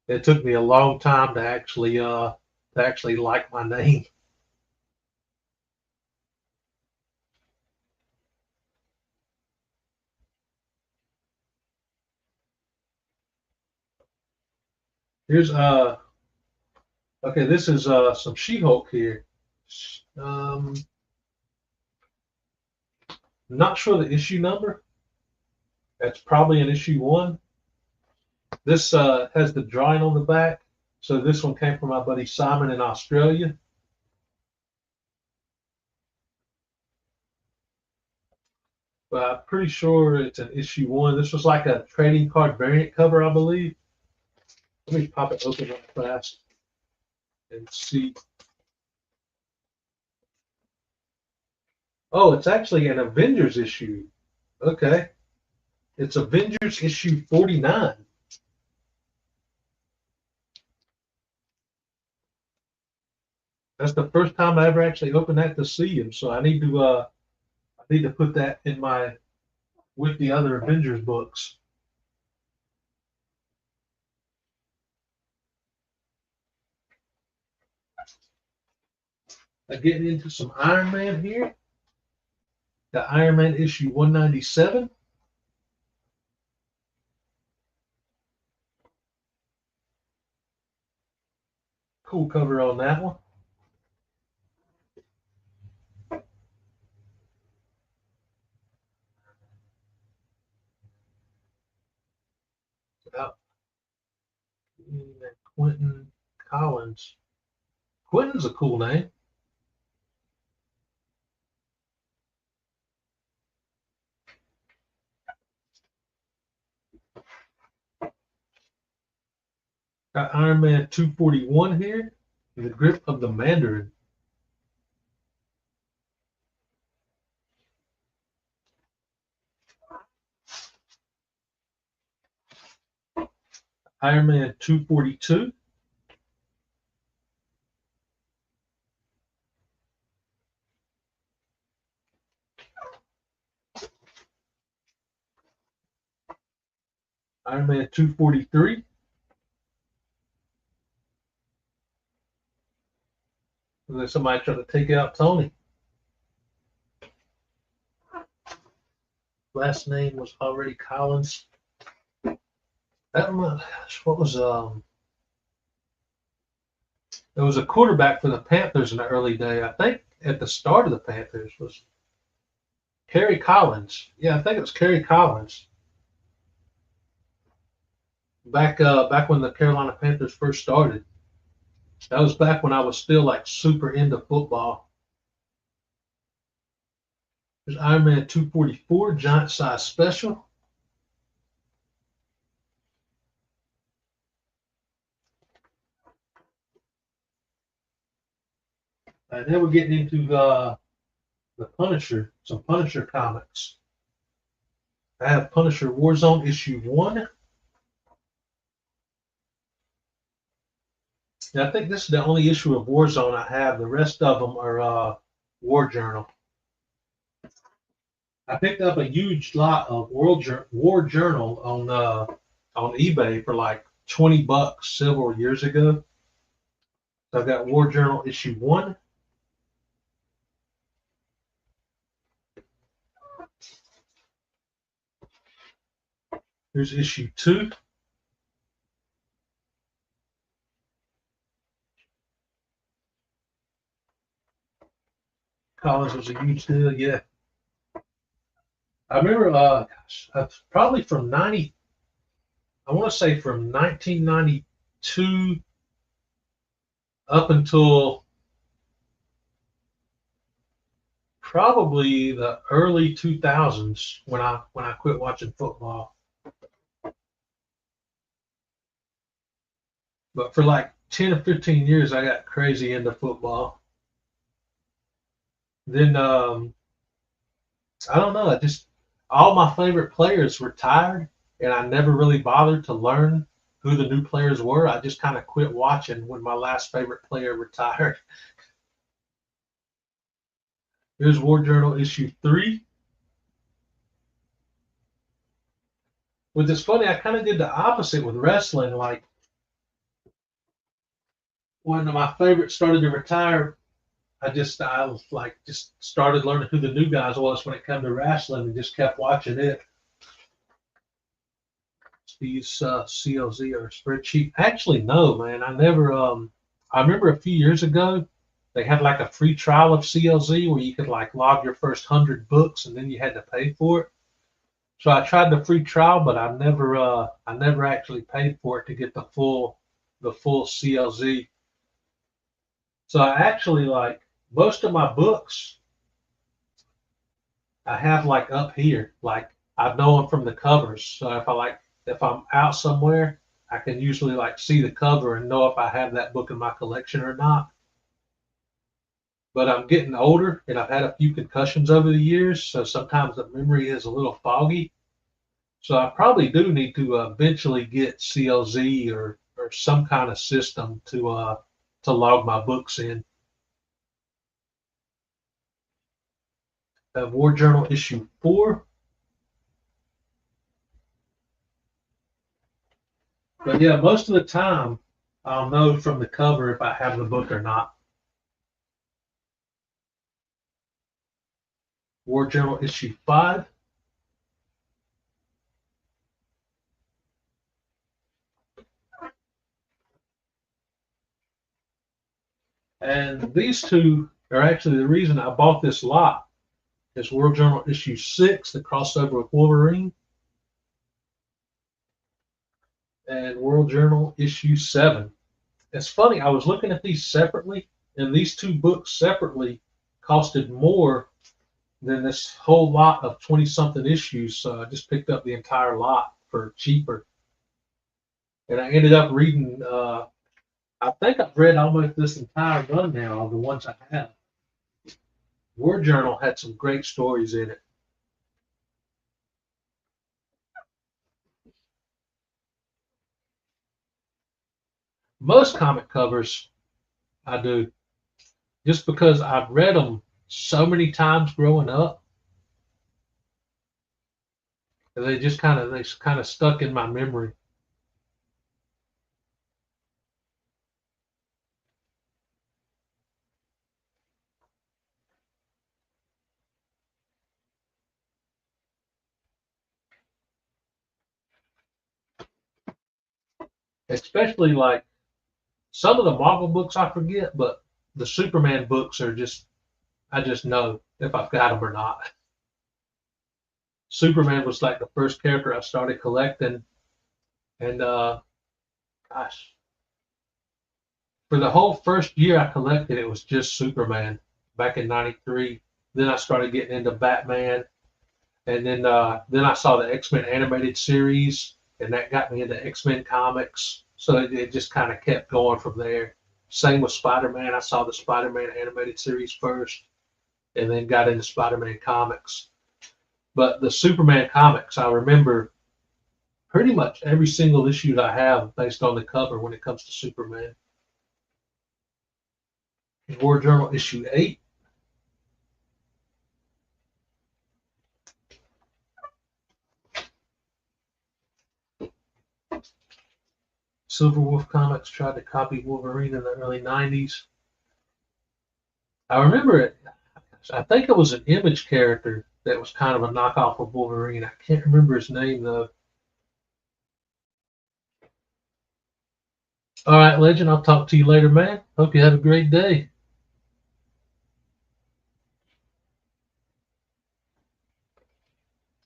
It took me a long time to actually like my name. Here's okay, this is some She-Hulk here. Um, Not sure the issue number. That's probably an issue 1. This has the drawing on the back. So this one came from my buddy Simon in Australia. But I'm pretty sure it's an issue 1. This was like a trading card variant cover, I believe. Let me pop it open real fast and see. Oh, it's actually an Avengers issue. Okay. It's Avengers issue 49. That's the first time I ever actually opened that to see him. So I need to put that in my with the other Avengers books. Getting into some Iron Man here. The Iron Man issue 197. Cool cover on that one. About Quentin Collins. Quentin's a cool name. Got Iron Man 241 here. In the grip of the Mandarin. Iron Man 242. Iron Man 243. There's somebody trying to take out Tony. Last name was already Collins. That one, what was there was a quarterback for the Panthers in the early day. I think at the start of the Panthers was Kerry Collins. Yeah, I think it was Kerry Collins. Back when the Carolina Panthers first started. That was back when I was still like super into football. There's Iron Man 244, giant size special. And then we're getting into the Punisher, some Punisher comics. I have Punisher Warzone issue 1. And I think this is the only issue of Warzone I have. The rest of them are War Journal. I picked up a huge lot of War Journal on eBay for like $20 several years ago. So I've got War Journal issue 1. Here's issue 2. Collins was a huge deal, yeah. I remember, probably from I want to say from 1992 up until probably the early 2000s when I quit watching football. But for like 10 or 15 years, I got crazy into football. Then I don't know, all my favorite players retired, and I never really bothered to learn who the new players were. I just kind of quit watching when my last favorite player retired. Here's War Journal issue 3. Which is funny, I kind of did the opposite with wrestling. Like when my favorites started to retire, I just started learning who the new guys was when it came to wrestling and just kept watching it. these CLZ are a spreadsheet. Actually, no, man. I never. I remember a few years ago they had like a free trial of CLZ where you could like log your first 100 books and then you had to pay for it. So I tried the free trial, but I never actually paid for it to get the full CLZ. So I actually like most of my books I have like up here, like I know them from the covers. So if I'm out somewhere, I can usually like see the cover and know if I have that book in my collection or not. But I'm getting older and I've had a few concussions over the years, so sometimes the memory is a little foggy. So I probably do need to eventually get CLZ or some kind of system to log my books in. War Journal issue 4. But yeah, most of the time I'll know from the cover if I have the book or not. War Journal issue 5. And these two are actually the reason I bought this lot. Is World Journal issue 6, the crossover with Wolverine, and World Journal issue 7. It's funny, I was looking at these separately, and these two books separately costed more than this whole lot of 20 something issues. So I just picked up the entire lot for cheaper. And I ended up reading, I think I've read almost this entire run now of the ones I have. War Journal had some great stories in it. Most comic covers I do, just because I've read them so many times growing up, and they kind of stuck in my memory. Especially like some of the Marvel books I forget, but the Superman books are just I just know if I've got them or not. Superman was like the first character I started collecting, and gosh, for the whole first year I collected, it was just Superman back in '93. Then I started getting into Batman, and then I saw the X-Men animated series, and that got me into X-Men comics. So it just kind of kept going from there. Same with Spider-Man. I saw the Spider-Man animated series first, and then got into Spider-Man comics. But the Superman comics, I remember pretty much every single issue that I have based on the cover when it comes to Superman. War Journal issue 8. Silver Wolf Comics tried to copy Wolverine in the early 90s. I remember it. I think it was an Image character that was kind of a knockoff of Wolverine. I can't remember his name though. All right, Legend. I'll talk to you later, man. Hope you have a great day.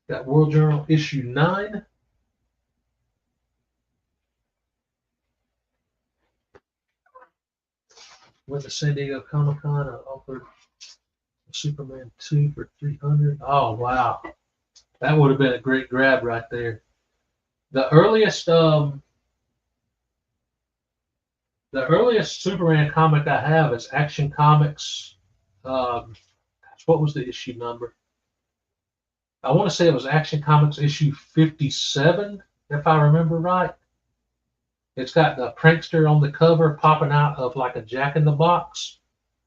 Got World Journal issue 9. Went to San Diego Comic Con. I offered Superman 2 for 300. Oh wow, that would have been a great grab right there. The earliest the earliest Superman comic I have is Action Comics. What was the issue number? I want to say it was Action Comics issue 57, if I remember right. It's got the prankster on the cover popping out of like a Jack in the Box.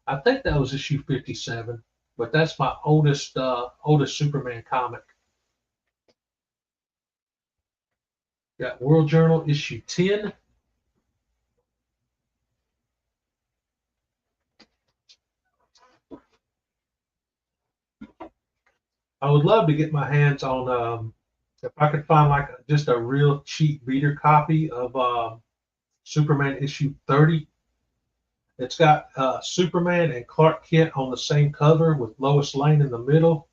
I think that was issue 57, but that's my oldest Superman comic. Got World Journal issue 10. I would love to get my hands on If I could find like just a real cheap beater copy of Superman issue 30, it's got Superman and Clark Kent on the same cover with Lois Lane in the middle,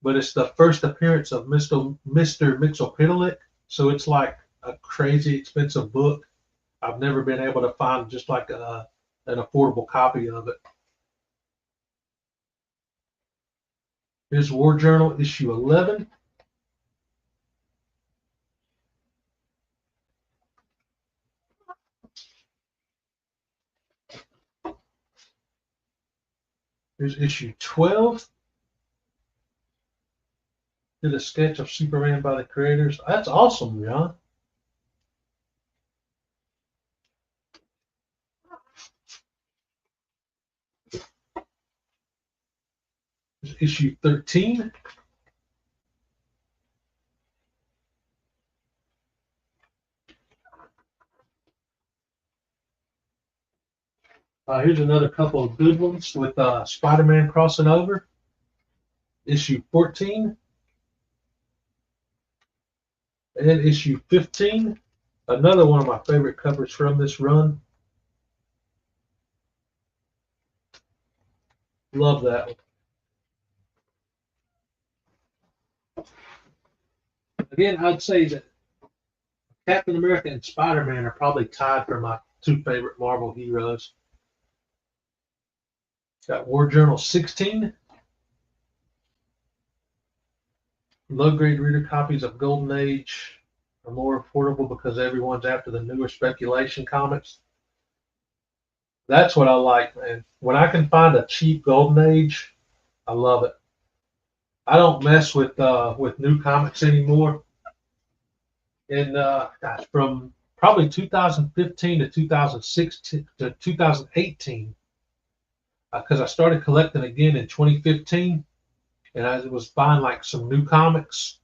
but it's the first appearance of Mr. Mixopedalit, so it's like a crazy expensive book. I've never been able to find just like an affordable copy of it. Here's War Journal issue 11. Here's issue 12. Did a sketch of Superman by the creators. That's awesome, John. Here's issue 13. Here's another couple of good ones with Spider-Man crossing over. Issue 14 and issue 15. Another one of my favorite covers from this run. Love that one. Again, I'd say that Captain America and Spider-Man are probably tied for my two favorite Marvel heroes. Got War Journal 16. Low grade reader copies of Golden Age are more affordable because everyone's after the newer speculation comics. That's what I like, man. When I can find a cheap Golden Age, I love it. I don't mess with new comics anymore. And gosh, from probably 2015 to 2016 to 2018, because I started collecting again in 2015, and I was buying like some new comics.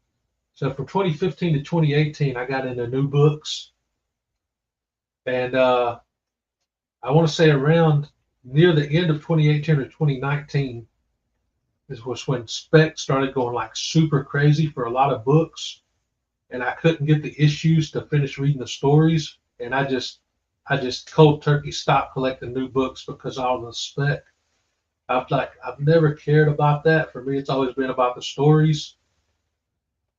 So from 2015 to 2018, I got into new books, and I want to say around near the end of 2018 or 2019 this was when spec started going like super crazy for a lot of books, and I couldn't get the issues to finish reading the stories, and I just cold turkey stopped collecting new books because of all the spec. I've never cared about that. For me, it's always been about the stories.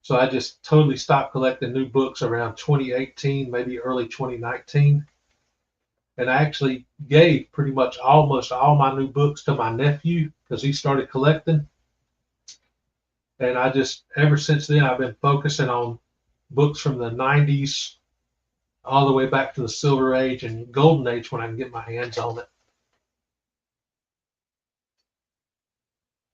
So I just totally stopped collecting new books around 2018, maybe early 2019. And I actually gave pretty much almost all my new books to my nephew because he started collecting. And I just, ever since then, I've been focusing on books from the 90s all the way back to the Silver Age and Golden Age when I can get my hands on it.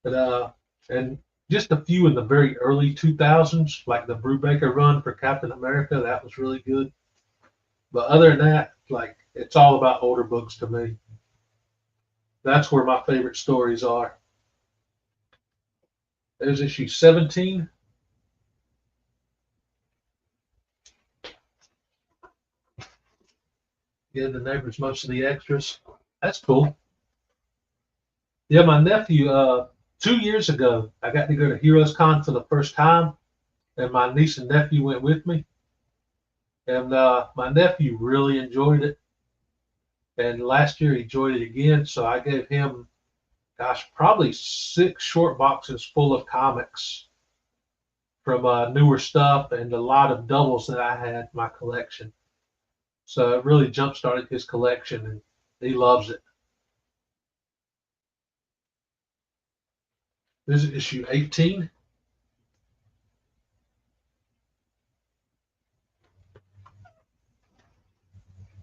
But and just a few in the very early 2000s, like the Brubaker run for Captain America, that was really good. But other than that, like it's all about older books to me. That's where my favorite stories are. There's issue 17. Give the neighbors most of the extras. That's cool. Yeah, my nephew, 2 years ago, I got to go to Heroes Con for the first time, and my niece and nephew went with me. And my nephew really enjoyed it. And last year he enjoyed it again. So I gave him, gosh, probably 6 short boxes full of comics from newer stuff and a lot of doubles that I had in my collection. So it really jump started his collection, and he loves it. This is issue 18.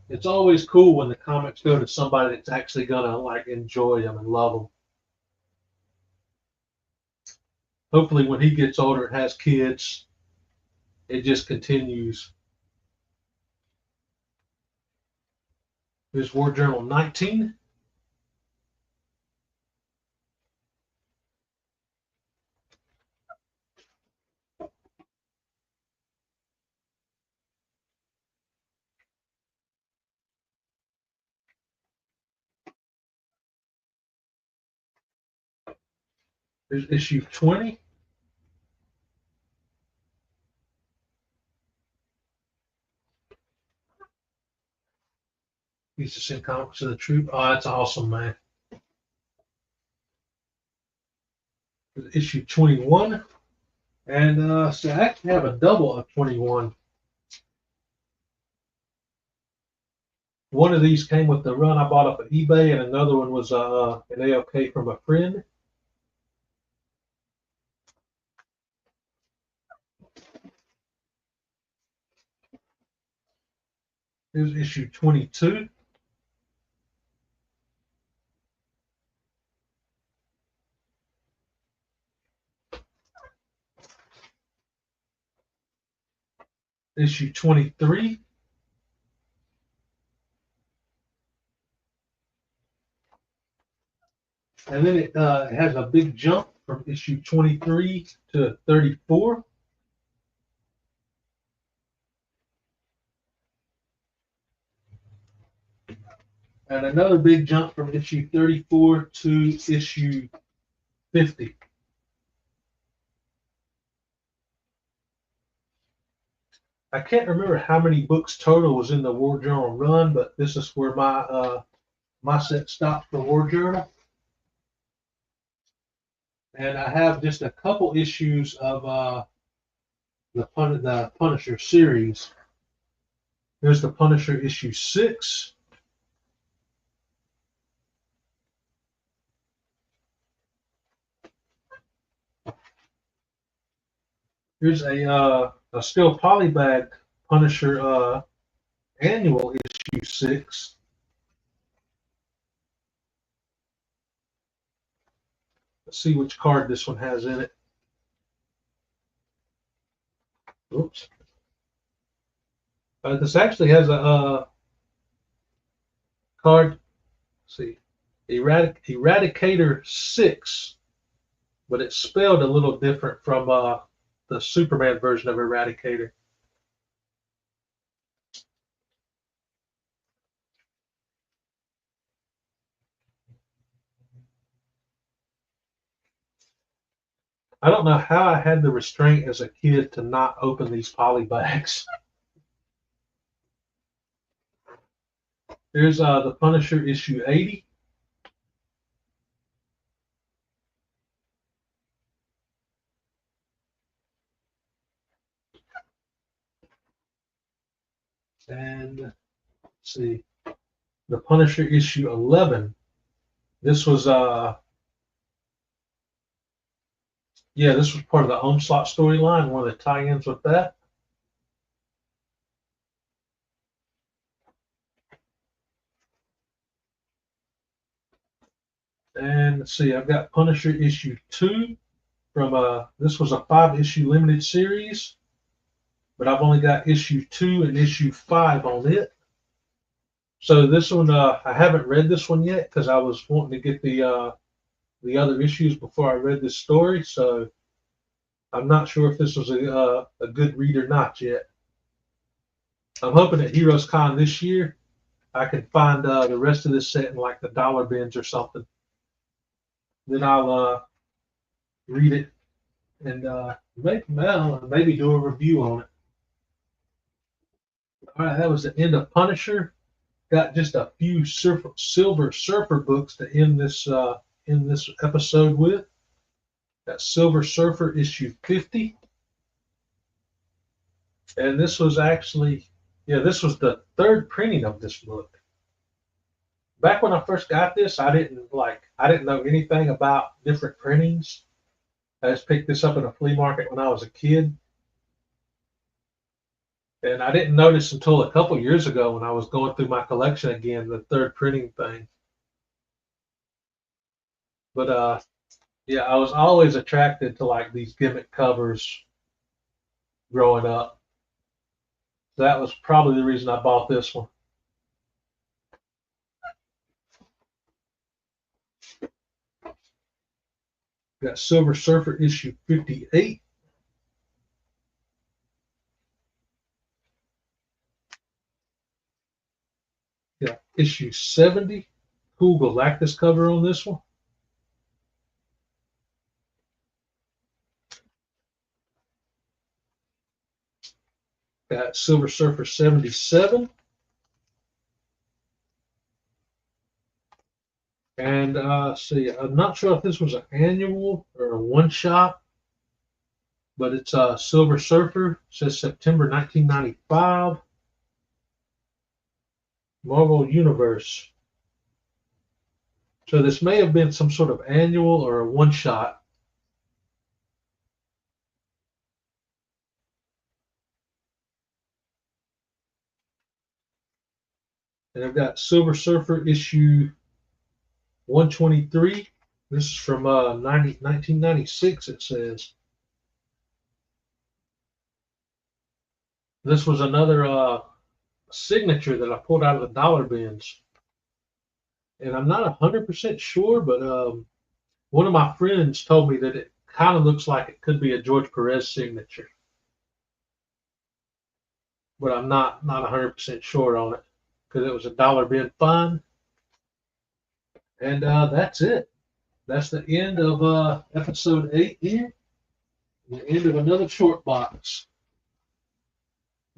It's always cool when the comics go to somebody that's actually gonna like enjoy them and love them. Hopefully, when he gets older and has kids, it just continues. Here's War Journal 19. Here's issue 20. Used to send comics to the troop. Oh, that's awesome, man. Issue 21. And so I actually have a double of 21. One of these came with the run I bought off of eBay, and another one was an AOK from a friend. Here's issue 22. Issue 23. And then it has a big jump from issue 23 to 34. And another big jump from issue 34 to issue 50. I can't remember how many books total was in the War Journal run, but this is where my set stopped for War Journal. And I have just a couple issues of the Punisher series. Here's the Punisher issue 6. Here's a still polybag Punisher annual issue 6. Let's see which card this one has in it. Oops. This actually has a card. Let's see, Eradicator 6, but it's spelled a little different from the Superman version of Eradicator. I don't know how I had the restraint as a kid to not open these poly bags. Here's the Punisher issue 80. And let's see, the Punisher issue 11. This was this was part of the Onslaught storyline, one of the tie-ins with that. And let's see, I've got Punisher issue 2 from this was a 5-issue limited series, but I've only got issue 2 and issue 5 on it. So this one, I haven't read this one yet because I was wanting to get the other issues before I read this story. So I'm not sure if this was a good read or not yet. I'm hoping at Heroes Con this year I can find the rest of this set in like the dollar bins or something. Then I'll read it and maybe do a review on it. All right, that was the end of Punisher. Got just a few Silver Surfer books to end this episode with. Got Silver Surfer issue 50. And this was actually, this was the third printing of this book. Back when I first got this, I didn't know anything about different printings. I just picked this up at a flea market when I was a kid. And I didn't notice until a couple years ago when I was going through my collection again, the third printing thing. But I was always attracted to like these gimmick covers growing up. So that was probably the reason I bought this one. Got Silver Surfer issue 58. Got issue 70. Cool Galactus cover on this one. Got Silver Surfer 77. And see, I'm not sure if this was an annual or a one shot, but it's Silver Surfer. It says September 1995, Marvel Universe. So this may have been some sort of annual or a one shot. And I've got Silver Surfer issue 123. This is from 1996, it says. This was another signature that I pulled out of the dollar bins. And I'm not 100% sure, but one of my friends told me that it kind of looks like it could be a George Perez signature. But I'm not 100% sure on it because it was a dollar bin find. And that's it. That's the end of episode 8 here. The end of another short box.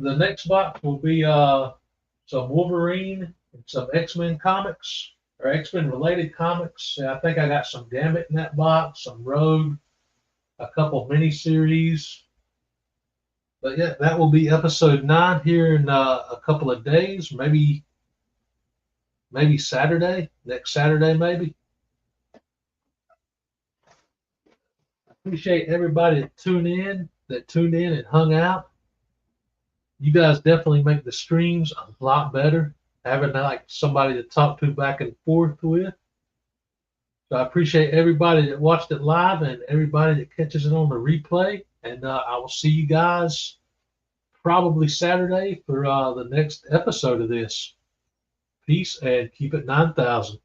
The next box will be some Wolverine and some X-Men comics or X-Men related comics. I think I got some Gambit in that box, some Rogue, a couple miniseries. But yeah, that will be episode 9 here in a couple of days, maybe Saturday, next Saturday maybe. Appreciate everybody that tuned in and hung out. You guys definitely make the streams a lot better, having like somebody to talk to back and forth with. So I appreciate everybody that watched it live and everybody that catches it on the replay. And I will see you guys probably Saturday for the next episode of this. Peace and keep it 9,000.